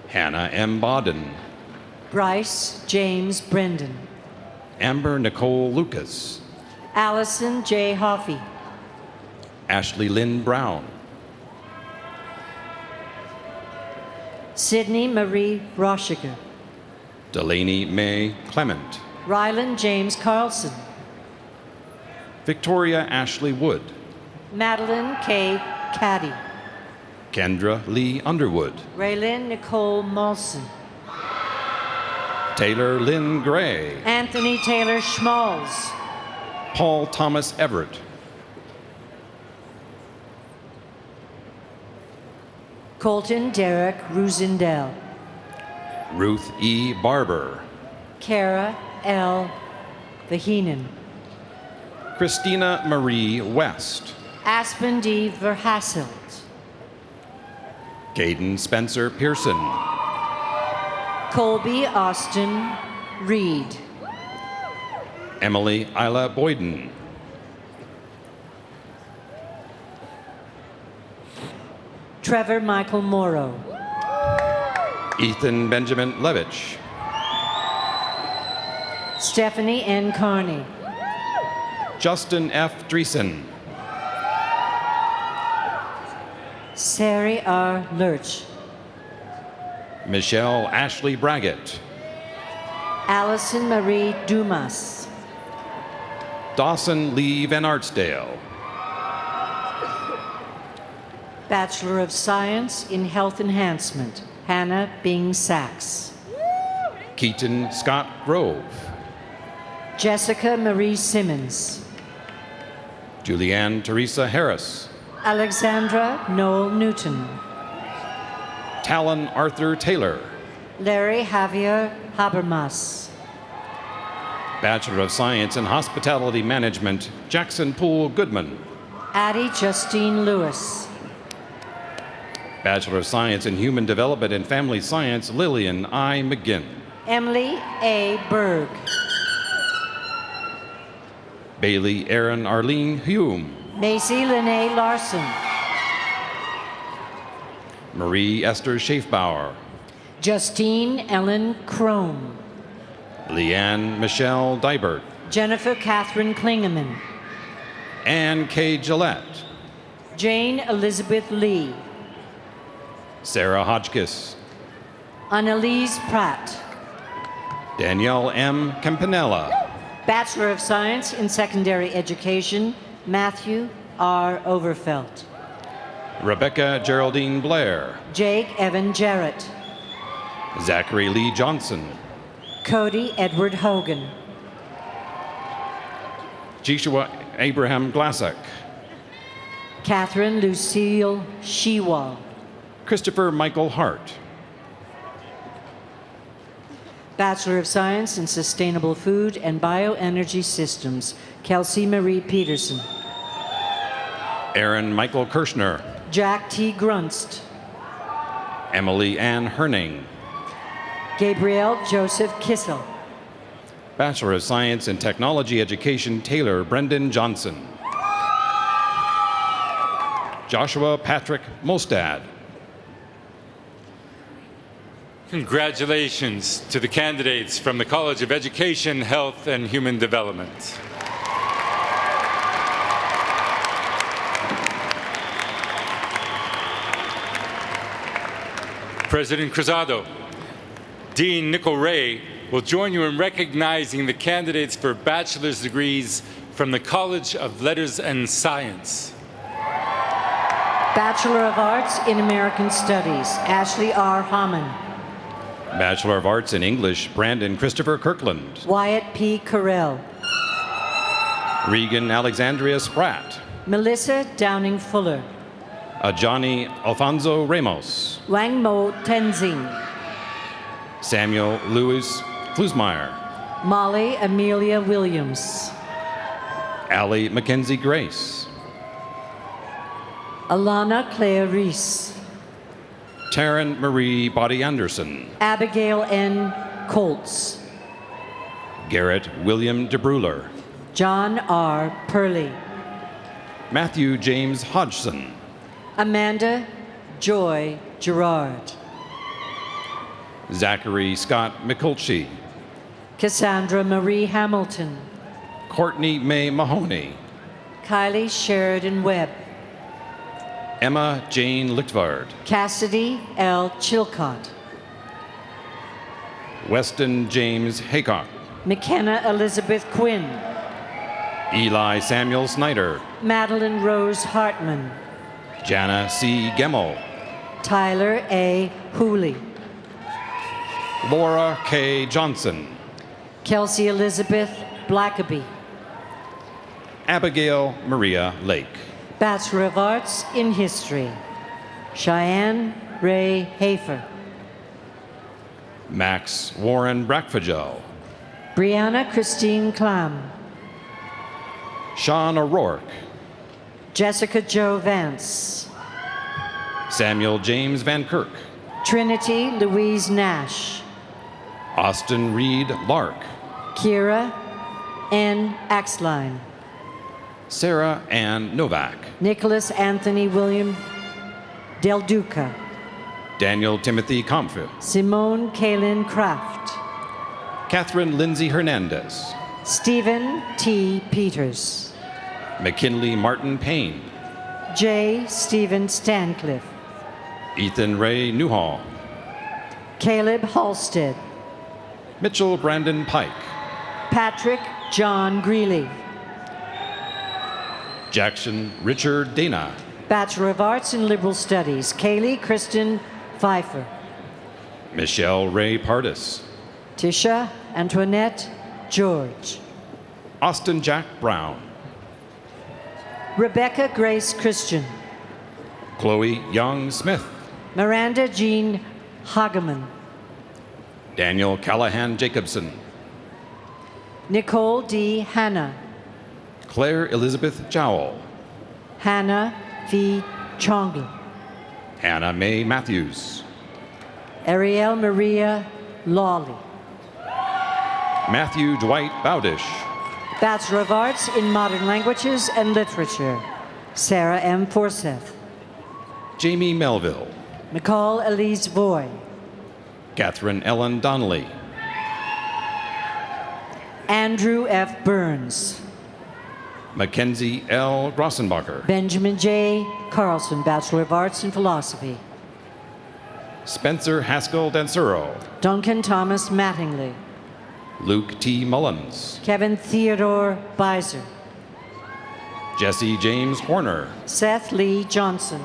Hannah M. Bodden. Bryce James Brendan. Amber Nicole Lucas. Allison J. Hoffey. Ashley Lynn Brown. Sydney Marie Roschiger. Delaney May Clement. Rylan James Carlson. Victoria Ashley Wood. Madeline K. Caddy. Kendra Lee Underwood. Raylyn Nicole Molson. Taylor Lynn Gray. Anthony Taylor Schmalls. Paul Thomas Everett. Colton Derek Rusindell. Ruth E. Barber. Kara L. Vahinen. Christina Marie West. Aspen D. Verhasselt. Caden Spencer Pearson. Colby Austin Reed. Emily Isla Boyden. Trevor Michael Morrow. Ethan Benjamin Levitch. Stephanie N. Carney. Justin F. Dreesen. Sari R. Lurch. Michelle Ashley Braggett. Allison Marie Dumas. Dawson Lee Van Artsdale. Bachelor of Science in Health Enhancement, Hannah Bing Sachs. Keaton Scott Grove. Jessica Marie Simmons. Julianne Teresa Harris. Alexandra Noel Newton. Talon Arthur Taylor. Larry Javier Habermas. Bachelor of Science in Hospitality Management, Jackson Poole Goodman. Addie Justine Lewis. Bachelor of Science in Human Development and Family Science, Lillian I. McGinn. Emily A. Berg. Bailey Erin Arlene Hume. Macy Lene Larson. Marie Esther Schaefbauer. Justine Ellen Crone. Leanne Michelle Dybert. Jennifer Catherine Klingeman. Ann K. Gillette. Jane Elizabeth Lee. Sarah Hodgkiss. Annalise Pratt. Danielle M. Campanella. Bachelor of Science in Secondary Education, Matthew R. Overfelt. Rebecca Geraldine Blair. Jake Evan Jarrett. Zachary Lee Johnson. Cody Edward Hogan. Joshua Abraham Glasak. Catherine Lucille Shewall. Christopher Michael Hart. Bachelor of Science in Sustainable Food and Bioenergy Systems, Kelsey Marie Peterson. Aaron Michael Kirschner. Jack T. Grunst. Emily Ann Herning. Gabriel Joseph Kissel. Bachelor of Science in Technology Education, Taylor Brendan Johnson. Joshua Patrick Mostad. Congratulations to the candidates from the College of Education, Health, and Human Development. President Cruzado, Dean Nicole Ray will join you in recognizing the candidates for bachelor's degrees from the College of Letters and Science. Bachelor of Arts in American Studies, Ashley R. Hammond. Bachelor of Arts in English, Brandon Christopher Kirkland. Wyatt P. Carell. Regan Alexandria Spratt. Melissa Downing Fuller. Johnny Alfonso Ramos. Wang Mo Tenzing. Samuel Louis Flusmeyer. Molly Amelia Williams. Allie Mackenzie Grace. Alana Claire Reese. Taryn Marie Body Anderson. Abigail N. Colts. Garrett William DeBruler. John R. Purley. Matthew James Hodgson. Amanda Joy Gerard. Zachary Scott McCulchie. Cassandra Marie Hamilton. Courtney May Mahoney. Kylie Sheridan Webb. Emma Jane Lichtvard. Cassidy L. Chilcott. Weston James Haycock. McKenna Elizabeth Quinn. Eli Samuel Snyder. Madeline Rose Hartman. Jana C. Gemmel. Tyler A. Hooley. Laura K. Johnson. Kelsey Elizabeth Blackaby. Abigail Maria Lake. Bachelor of Arts in History, Cheyenne Ray Hafer. Max Warren Brackfagel. Brianna Christine Clam. Sean O'Rourke. Jessica Jo Vance. Samuel James Van Kirk. Trinity Louise Nash. Austin Reed Lark. Kira N. Axline. Sarah Ann Novak. Nicholas Anthony William Del Duca. Daniel Timothy Comfort. Simone Kaylin Kraft. Catherine Lindsay Hernandez. Stephen T. Peters. McKinley Martin Payne. J. Stephen Stancliffe. Ethan Ray Newhall. Caleb Halstead. Mitchell Brandon Pike. Patrick John Greeley. Jackson Richard Dana. Bachelor of Arts in Liberal Studies, Kaylee Kristen Pfeiffer. Michelle Ray Pardis. Tisha Antoinette George. Austin Jack Brown. Rebecca Grace Christian. Chloe Young Smith. Miranda Jean Hageman. Daniel Callahan Jacobson. Nicole D. Hanna. Claire Elizabeth Jowell. Hannah V. Chongle. Hannah Mae Matthews. Ariel Maria Lawley. Matthew Dwight Bowdish. Bachelor of Arts in Modern Languages and Literature, Sarah M. Forsyth. Jamie Melville. McCall Elise Voy. Catherine Ellen Donnelly. Andrew F. Burns. Mackenzie L. Grossenbacher. Benjamin J. Carlson, Bachelor of Arts in Philosophy. Spencer Haskell Dansuro. Duncan Thomas Mattingly. Luke T. Mullins. Kevin Theodore Beiser. Jesse James Horner. Seth Lee Johnson.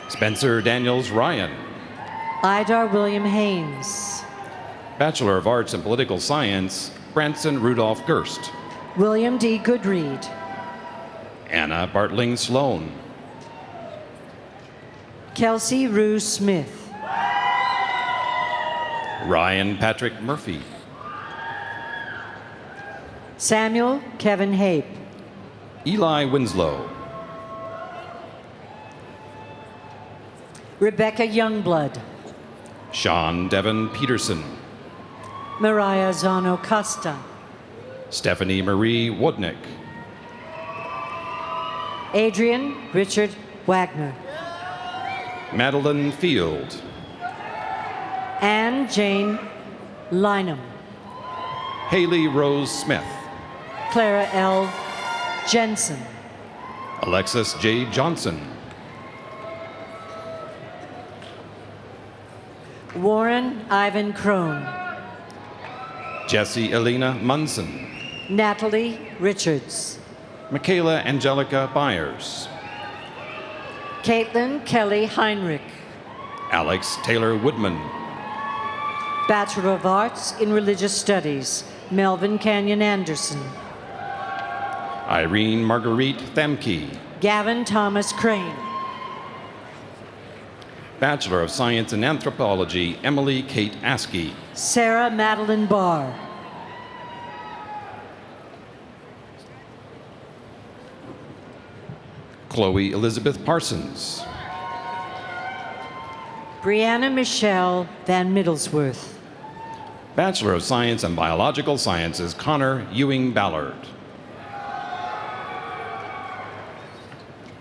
Spencer Daniels Ryan. Idar William Haynes. Bachelor of Arts in Political Science, Branson Rudolph Gerst. William D. Goodread. Anna Bartling Sloan. Kelsey Rue Smith. Ryan Patrick Murphy. Samuel Kevin Hape. Eli Winslow. Rebecca Youngblood. Sean Devon Peterson. Mariah Zano Costa. Stephanie Marie Wodnick. Adrian Richard Wagner. Madeline Field. Anne Jane Lynham. Haley Rose Smith. Clara L. Jensen. Alexis J. Johnson. Warren Ivan Crone. Jesse Elena Munson. Natalie Richards. Michaela Angelica Byers. Caitlin Kelly Heinrich. Alex Taylor Woodman. Bachelor of Arts in Religious Studies, Melvin Canyon Anderson. Irene Marguerite Thamke. Gavin Thomas Crane. Bachelor of Science in Anthropology, Emily Kate Askey. Sarah Madeline Barr. Chloe Elizabeth Parsons. Brianna Michelle Van Middlesworth. Bachelor of Science in Biological Sciences, Connor Ewing Ballard.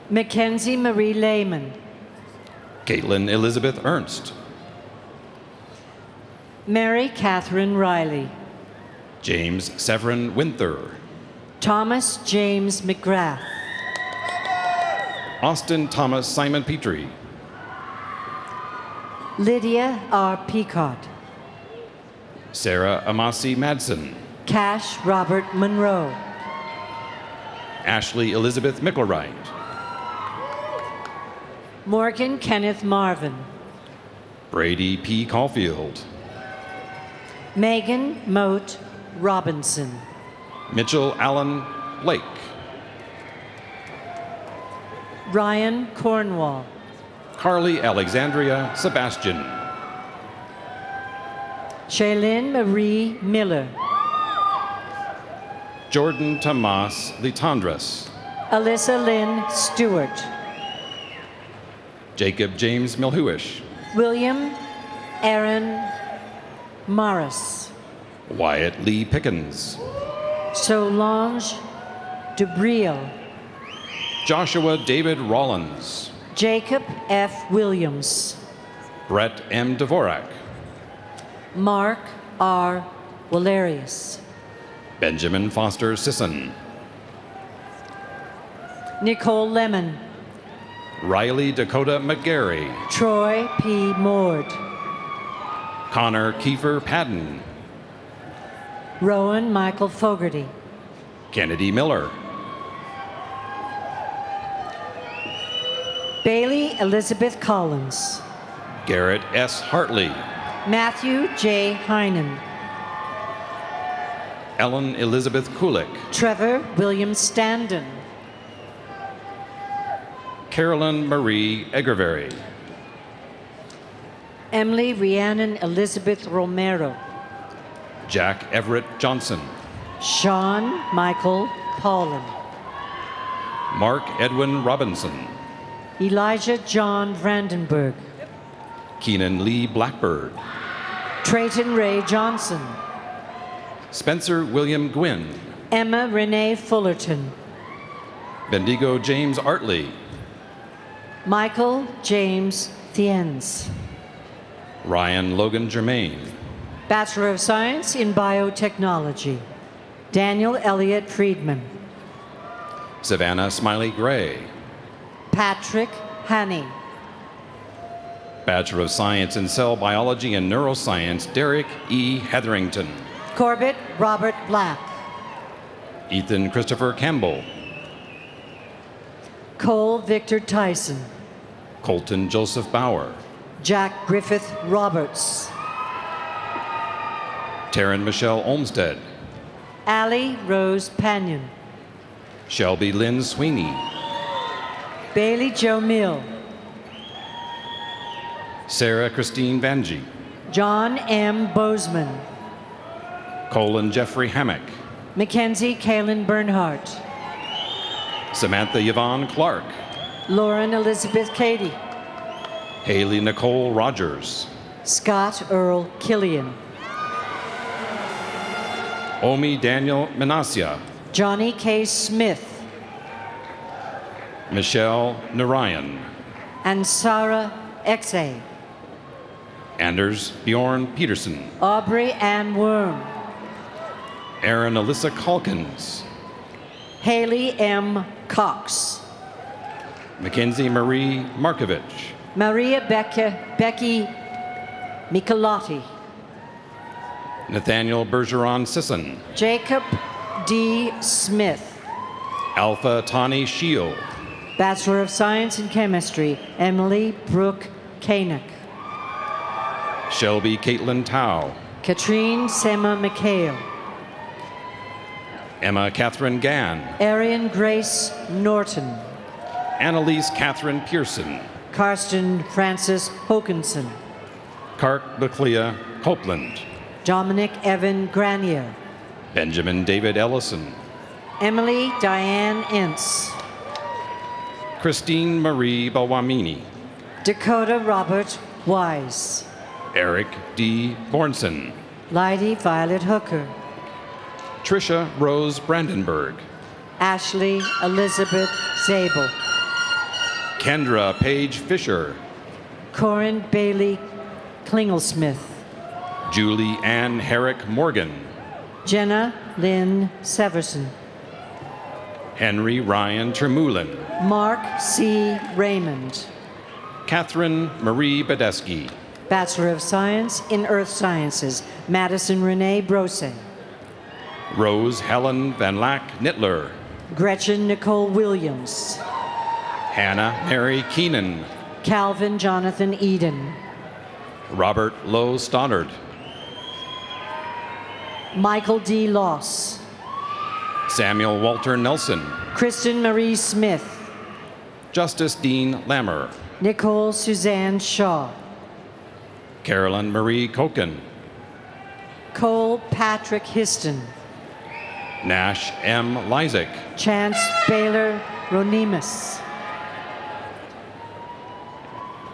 Mackenzie Marie Lehman. Caitlin Elizabeth Ernst. Mary Catherine Riley. James Severin Winther. Thomas James McGrath. Austin Thomas Simon Petrie. Lydia R. Peacock. Sarah Amasi Madsen. Cash Robert Monroe. Ashley Elizabeth Micklewright. Morgan Kenneth Marvin. Brady P. Caulfield. Megan Moat Robinson. Mitchell Allen Blake. Ryan Cornwall. Carly Alexandria Sebastian. Shaylin Marie Miller. Jordan Tomas Litandras. Alyssa Lynn Stewart. Jacob James Milhuish. William Aaron Morris. Wyatt Lee Pickens. Solange Dubriel. Joshua David Rollins. Jacob F. Williams. Brett M. Dvorak. Mark R. Valerius. Benjamin Foster Sisson. Nicole Lemon. Riley Dakota McGarry. Troy P. Mord. Connor Kiefer Padden. Rowan Michael Fogarty. Kennedy Miller. Bailey Elizabeth Collins. Garrett S. Hartley. Matthew J. Heinen. Ellen Elizabeth Kulik. Trevor William Standen. Carolyn Marie Egervary. Emily Rhiannon Elizabeth Romero. Jack Everett Johnson. Sean Michael Paulin. Mark Edwin Robinson. Elijah John Vandenberg. Keenan Lee Blackbird. Trayton Ray Johnson. Spencer William Gwynn. Emma Renee Fullerton. Bendigo James Artley. Michael James Thiens. Ryan Logan Germain. Bachelor of Science in Biotechnology. Daniel Elliott Friedman. Savannah Smiley Gray. Patrick Haney. Bachelor of Science in Cell Biology and Neuroscience, Derek E. Hetherington. Corbett Robert Black. Ethan Christopher Campbell. Cole Victor Tyson. Colton Joseph Bauer. Jack Griffith Roberts. Taryn Michelle Olmsted. Allie Rose Panion. Shelby Lynn Sweeney. Bailey Joe Mill. Sarah Christine Vanjie. John M. Bozeman. Colin Jeffrey Hammock. Mackenzie Kaylin Bernhardt. Samantha Yvonne Clark. Lauren Elizabeth Cady. Haley Nicole Rogers. Scott Earl Killian. Omi Daniel Manasia. Johnny K. Smith. Michelle Narayan. And Sarah Exe. Anders Bjorn Peterson. Aubrey Ann Worm. Aaron Alyssa Calkins. Haley M. Cox. Mackenzie Marie Markovich. Maria Becky Michelotti. Nathaniel Bergeron Sisson. Jacob D. Smith. Alpha Tani Shield. Bachelor of Science in Chemistry, Emily Brooke Koenig. Shelby Caitlin Tao. Katrine Sema McHale. Emma Catherine Gann. Arian Grace Norton. Annalise Catherine Pearson. Karsten Francis Hokinson. Kark Baclea Copeland. Dominic Evan Granier. Benjamin David Ellison. Emily Diane Ince. Christine Marie Bawamini. Dakota Robert Wise. Eric D. Bornson. Lydie Violet Hooker. Trisha Rose Brandenburg. Ashley Elizabeth Zabel. Kendra Paige Fisher. Corin Bailey Klingelsmith. Julie Ann Herrick Morgan. Jenna Lynn Severson. Henry Ryan Tremulin. Mark C. Raymond. Catherine Marie Badesky. Bachelor of Science in Earth Sciences, Madison Renee Brose. Rose Helen Van Lack Nittler. Gretchen Nicole Williams. Hannah Mary Keenan. Calvin Jonathan Eden. Robert Lowe Stoddard. Michael D. Loss. Samuel Walter Nelson. Kristen Marie Smith. Justice Dean Lammer. Nicole Suzanne Shaw. Carolyn Marie Koken. Cole Patrick Histon. Nash M. Lysick. Chance Baylor Ronimus.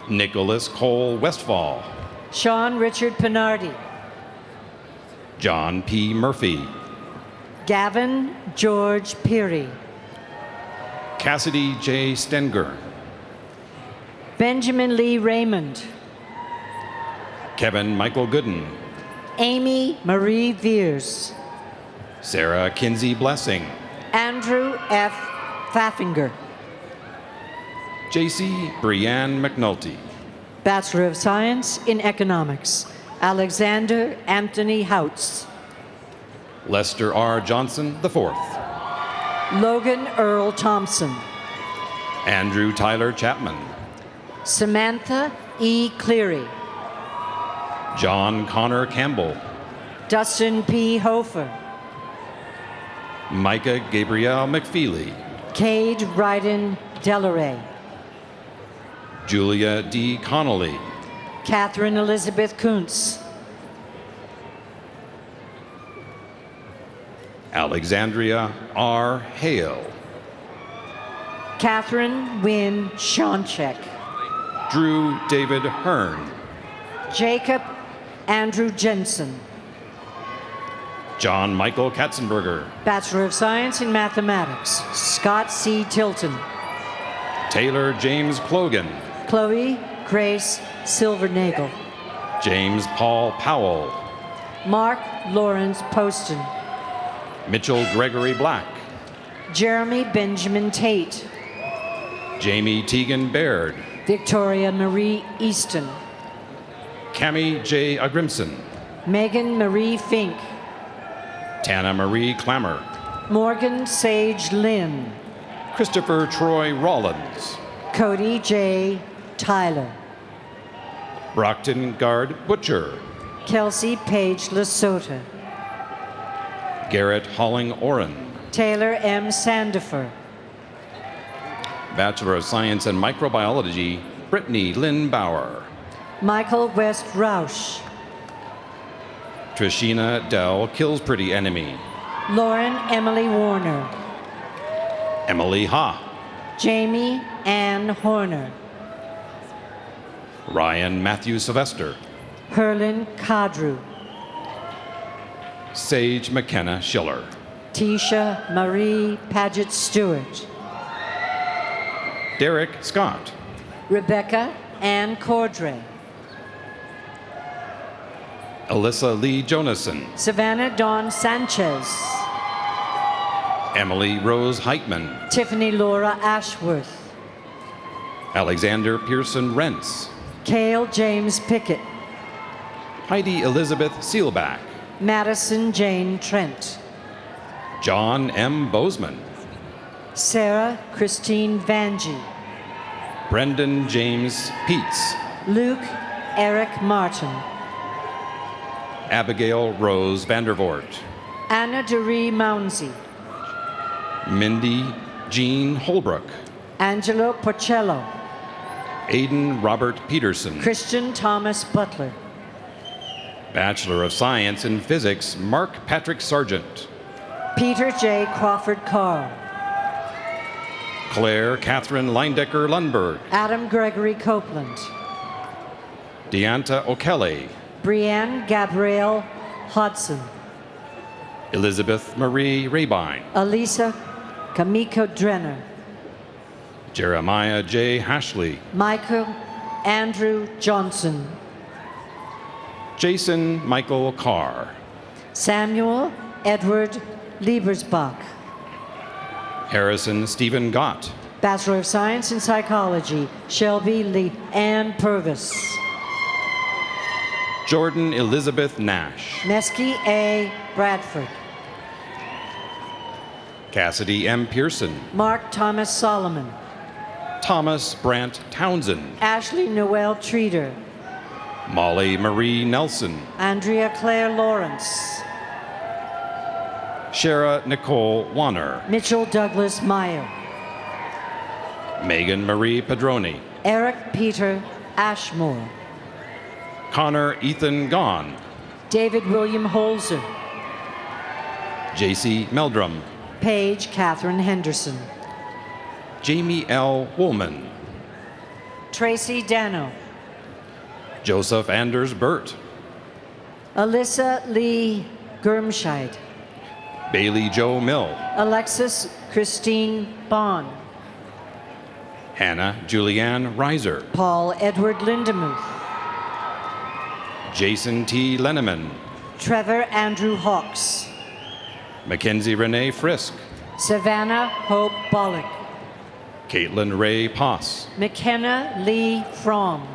Nicholas Cole Westfall. Sean Richard Pinardi. John P. Murphy. Gavin George Peary. Cassidy J. Stenger. Benjamin Lee Raymond. Kevin Michael Gooden. Amy Marie Veers. Sarah Kinsey Blessing. Andrew F. Pfaffinger. J.C. Brianne McNulty. Bachelor of Science in Economics, Alexander Anthony Houts. Lester R. Johnson IV. Logan Earl Thompson. Andrew Tyler Chapman. Samantha E. Cleary. John Connor Campbell. Dustin P. Hofer. Micah Gabrielle McFeely. Cade Ryden Delaray. Julia D. Connolly. Catherine Elizabeth Kuntz. Alexandria R. Hale. Catherine Wynne Schoncheck. Drew David Hearn. Jacob Andrew Jensen. John Michael Katzenberger. Bachelor of Science in Mathematics, Scott C. Tilton. Taylor James Clogan. Chloe Grace Silvernagel. James Paul Powell. Mark Lawrence Poston. Mitchell Gregory Black. Jeremy Benjamin Tate. Jamie Teagan Baird. Victoria Marie Easton. Cami J. Agrimson. Megan Marie Fink. Tana Marie Clammer. Morgan Sage Lynn. Christopher Troy Rollins. Cody J. Tyler. Brockton Guard Butcher. Kelsey Page Lesota. Garrett Holling Oren. Taylor M. Sandifer. Bachelor of Science in Microbiology, Brittany Lynn Bauer. Michael West Roush. Trishina Dell Kills Pretty Enemy. Lauren Emily Warner. Emily Ha. Jamie Ann Horner. Ryan Matthew Sylvester. Herlin Kadru. Sage McKenna Schiller. Tisha Marie Paget Stewart. Derek Scott. Rebecca Ann Cordray. Alyssa Lee Jonason. Savannah Dawn Sanchez. Emily Rose Heitman. Tiffany Laura Ashworth. Alexander Pearson Rentz. Cale James Pickett. Heidi Elizabeth Seelbach. Madison Jane Trent. John M. Bozeman. Sarah Christine Vangie. Brendan James Peets. Luke Eric Martin. Abigail Rose Vandervoort. Anna Doree Mounsey. Mindy Jean Holbrook. Angelo Porcello. Aidan Robert Peterson. Christian Thomas Butler. Bachelor of Science in Physics, Mark Patrick Sargent. Peter J. Crawford Carr. Claire Catherine Leindecker Lundberg. Adam Gregory Copeland. Deanta O'Kelly. Brianne Gabrielle Hodson. Elizabeth Marie Rabine. Elisa Kamiko Drenner. Jeremiah J. Hashley. Michael Andrew Johnson. Jason Michael Carr. Samuel Edward Liebersbach. Harrison Stephen Gott. Bachelor of Science in Psychology, Shelby Lee Ann Purvis. Jordan Elizabeth Nash. Mesky A. Bradford. Cassidy M. Pearson. Mark Thomas Solomon. Thomas Brant Townsend. Ashley Noel Treater. Molly Marie Nelson. Andrea Claire Lawrence. Shara Nicole Wanner. Mitchell Douglas Meyer. Megan Marie Padroni. Eric Peter Ashmore. Connor Ethan Gahn. David William Holzer. JC Meldrum. Paige Catherine Henderson. Jamie L. Woolman. Tracy Dano. Joseph Anders Burt. Alyssa Lee Germscheid. Bailey Joe Mill. Alexis Christine Bond. Hannah Julianne Reiser. Paul Edward Lindemuth. Jason T. Lenneman. Trevor Andrew Hawks. Mackenzie Renee Frisk. Savannah Hope Bollock. Caitlin Ray Poss. McKenna Lee Fromm.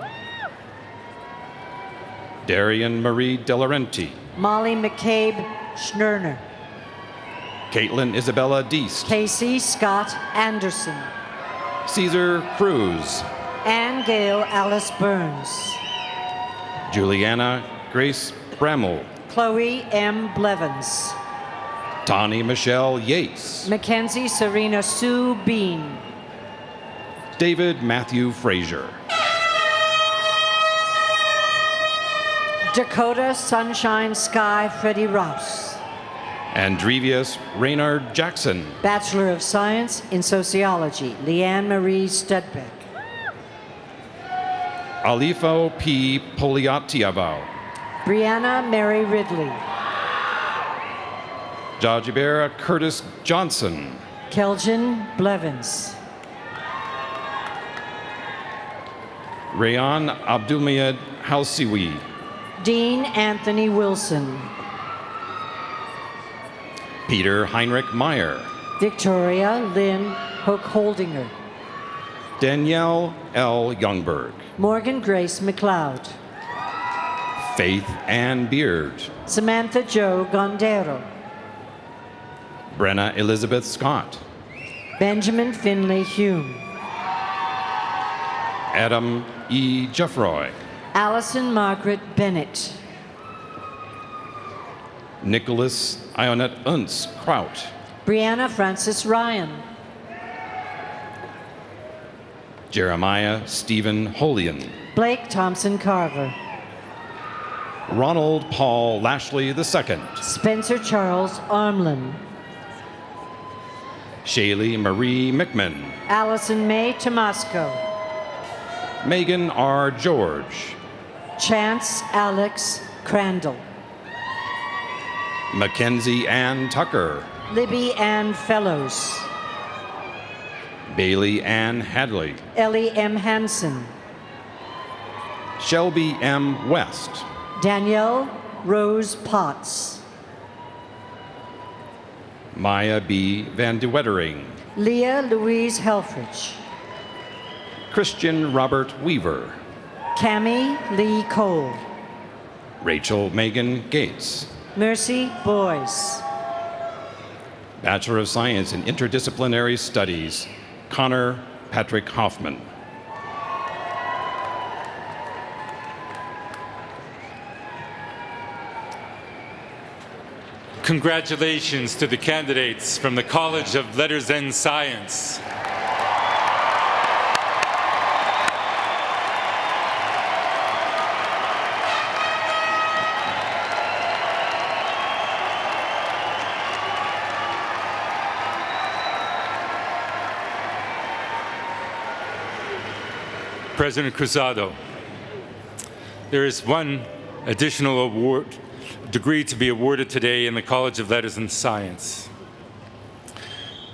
Darian Marie Delarenti. Molly McCabe Schnerner. Caitlin Isabella Deast. Casey Scott Anderson. Caesar Cruz. Ann Gail Alice Burns. Juliana Grace Bramall. Chloe M. Blevins. Tani Michelle Yates. Mackenzie Serena Sue Bean. David Matthew Frazier. Dakota Sunshine Sky Freddie Ross. Andrevius Raynard Jackson. Bachelor of Science in Sociology, Leanne Marie Studbeck. Alifo P. Poliatiavao. Brianna Mary Ridley. Jajibera Curtis Johnson. Keljan Blevins. Rayan Abdulmayed Halsiwi. Dean Anthony Wilson. Peter Heinrich Meyer. Victoria Lynn Hook-Holdinger. Danielle L. Youngberg. Morgan Grace McLeod. Faith Ann Beard. Samantha Jo Gondero. Brenna Elizabeth Scott. Benjamin Finley Hume. Adam E. Jeffroy. Allison Margaret Bennett. Nicholas Ionette Unz Kraut. Brianna Francis Ryan. Jeremiah Stephen Holian. Blake Thompson Carver. Ronald Paul Lashley II. Spencer Charles Armlin. Shaylee Marie McMinn. Allison Mae Tomasco. Megan R. George. Chance Alex Crandall. Mackenzie Ann Tucker. Libby Ann Fellows. Bailey Ann Hadley. Ellie M. Hansen. Shelby M. West. Danielle Rose Potts. Maya B. Van de Wettering. Leah Louise Helfrich. Christian Robert Weaver. Cammie Lee Cole. Rachel Megan Gates. Mercy Boyce. Bachelor of Science in Interdisciplinary Studies, Connor Patrick Hoffman. Congratulations to the candidates from the College of Letters and Science. President Cruzado, there is one additional degree to be awarded today in the College of Letters and Science.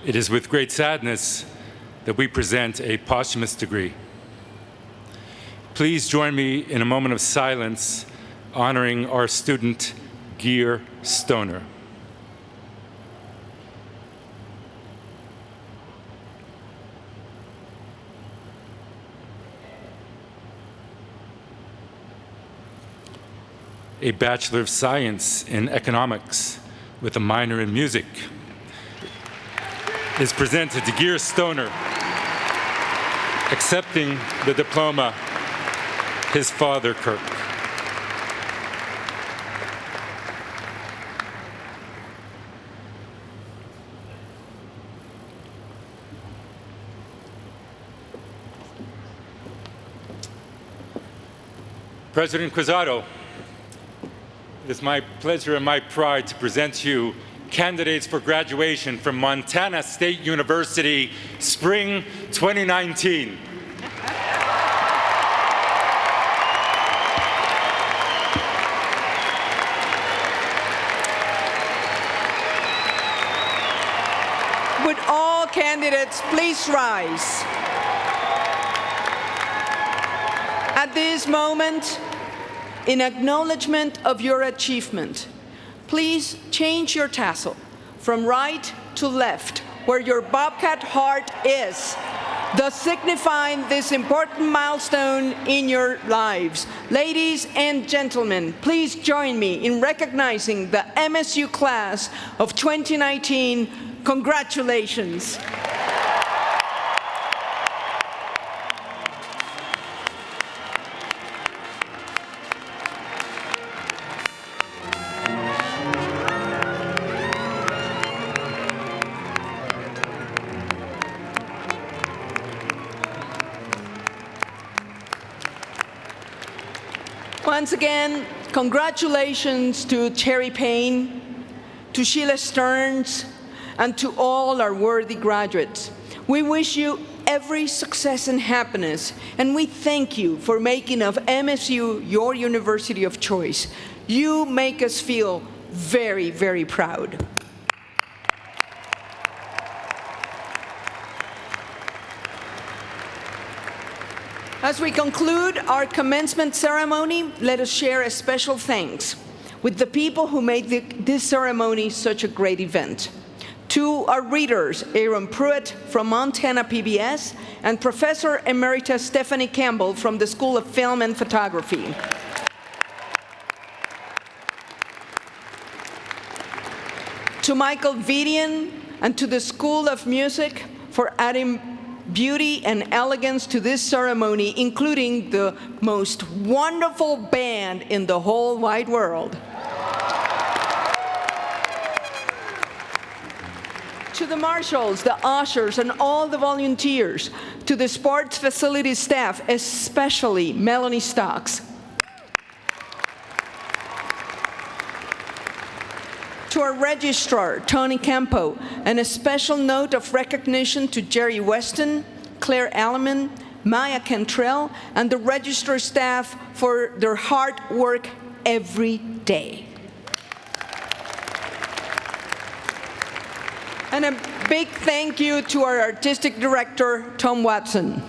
It is with great sadness that we present a posthumous degree. Please join me in a moment of silence honoring our student, Gear Stoner. A Bachelor of Science in Economics with a minor in music is presented to Gear Stoner. Accepting the diploma, his father, Kirk. President Cruzado, it is my pleasure and my pride to present to you candidates for graduation from Montana State University, Spring 2019. Would all candidates please rise? At this moment, in acknowledgement of your achievement, please change your tassel from right to left where your Bobcat heart is, thus signifying this important milestone in your lives. Ladies and gentlemen, please join me in recognizing the MSU class of 2019. Congratulations. Once again, congratulations to Terry Payne, to Sheila Stearns, and to all our worthy graduates. We wish you every success and happiness, and we thank you for making of MSU your university of choice. You make us feel very, very proud. As we conclude our commencement ceremony, let us share a special thanks with the people who made this ceremony such a great event. To our readers, Aaron Pruitt from Montana PBS and Professor Emerita Stephanie Campbell from the School of Film and Photography. To Michael Vidian and to the School of Music for adding beauty and elegance to this ceremony, including the most wonderful band in the whole wide world. To the marshals, the ushers, and all the volunteers, to the sports facilities staff, especially Melanie Stocks. To our registrar, Tony Campo, and a special note of recognition to Jerry Weston, Claire Alleman, Maya Cantrell, and the registrar staff for their hard work every day. And a big thank you to our artistic director, Tom Watson.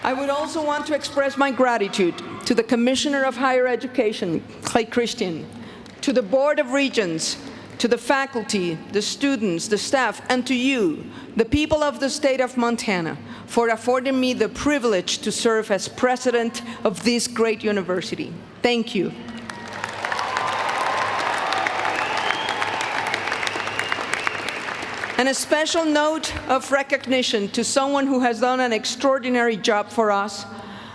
I would also want to express my gratitude to the Commissioner of Higher Education, Clay Christian, to the Board of Regents, to the faculty, the students, the staff, and to you, the people of the state of Montana, for affording me the privilege to serve as president of this great university. Thank you. And a special note of recognition to someone who has done an extraordinary job for us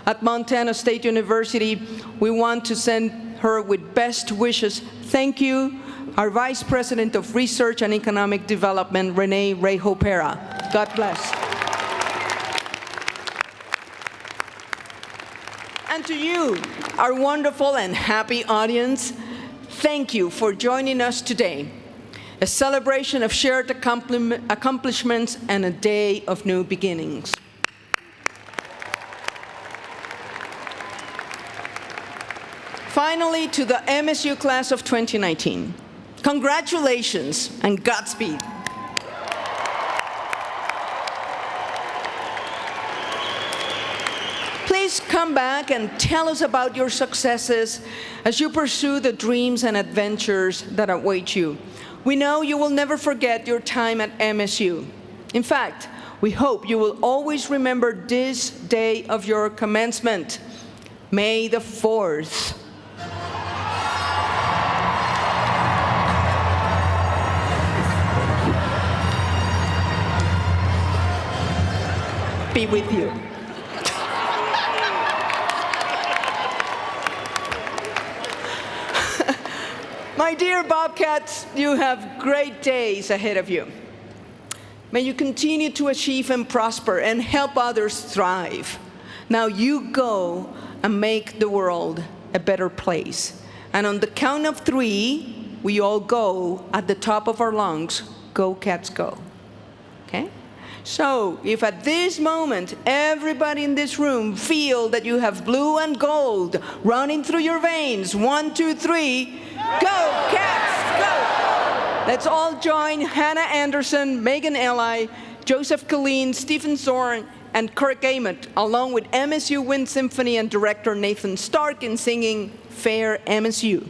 at Montana State University. We want to send her with best wishes. Thank you, our Vice President of Research and Economic Development, Renee Ray-Hopera. God bless. And to you, our wonderful and happy audience, thank you for joining us today. A celebration of shared accomplishments and a day of new beginnings. Finally, to the MSU class of 2019, congratulations and Godspeed. Please come back and tell us about your successes as you pursue the dreams and adventures that await you. We know you will never forget your time at MSU. In fact, we hope you will always remember this day of your commencement, May the 4th. Be with you. My dear Bobcats, you have great days ahead of you. May you continue to achieve and prosper and help others thrive. Now you go and make the world a better place. And on the count of 3, we all go at the top of our lungs, go Cats go. Okay? So if at this moment everybody in this room feel that you have blue and gold running through your veins, 1, 2, 3, go Cats, go! Let's all join Hannah Anderson, Megan Eli, Joseph Killeen, Stephen Zorn, and Kirk Ament, along with MSU Wind Symphony and director Nathan Stark in singing Fair MSU.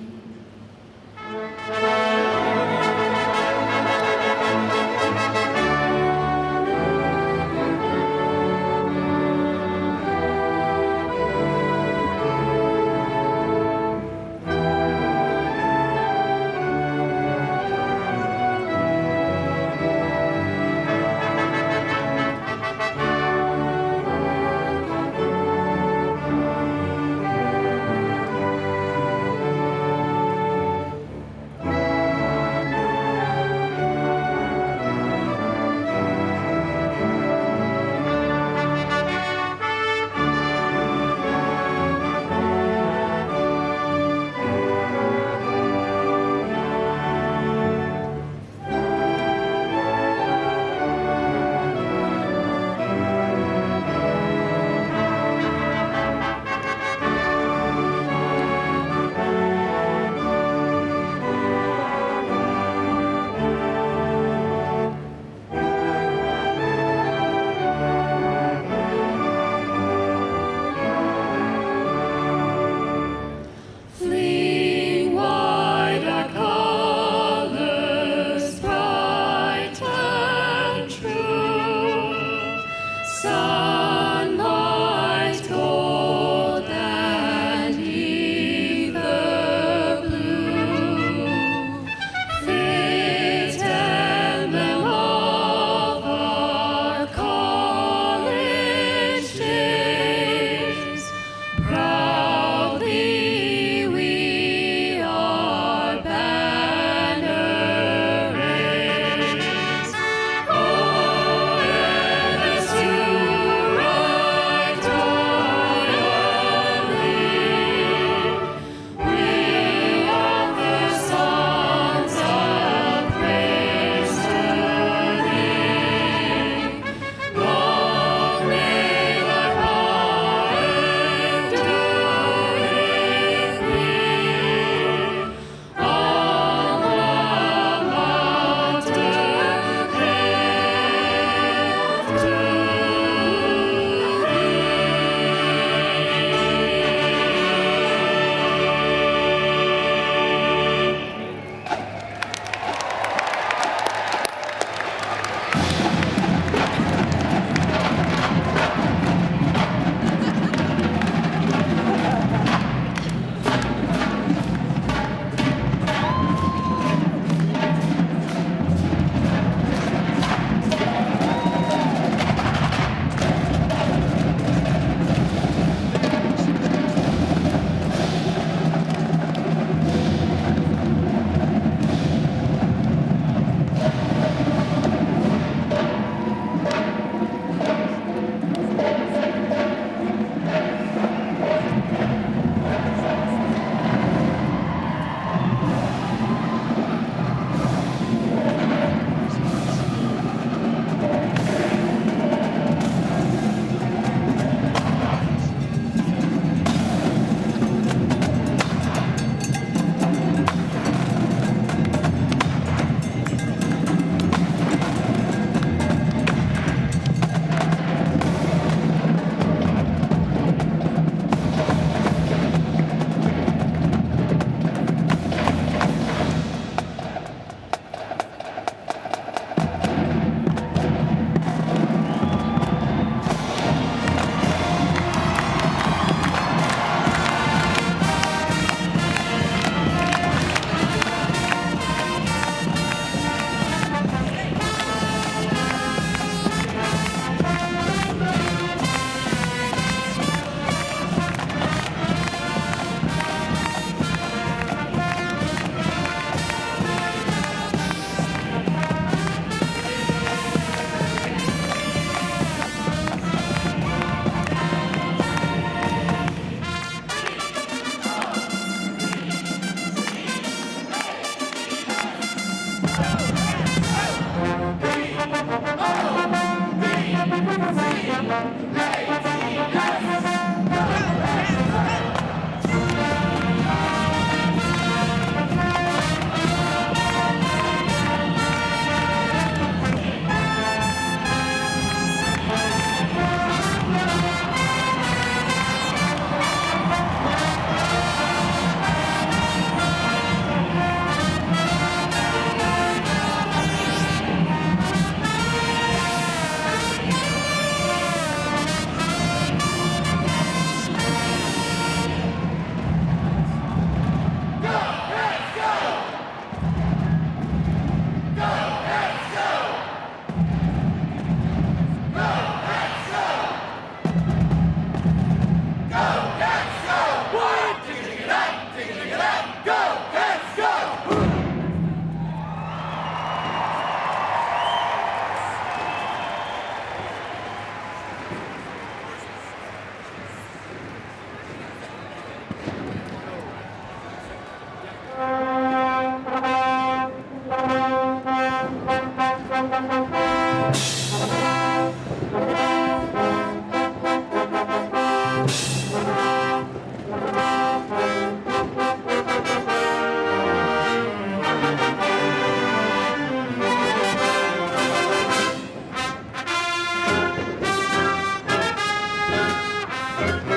Sheila.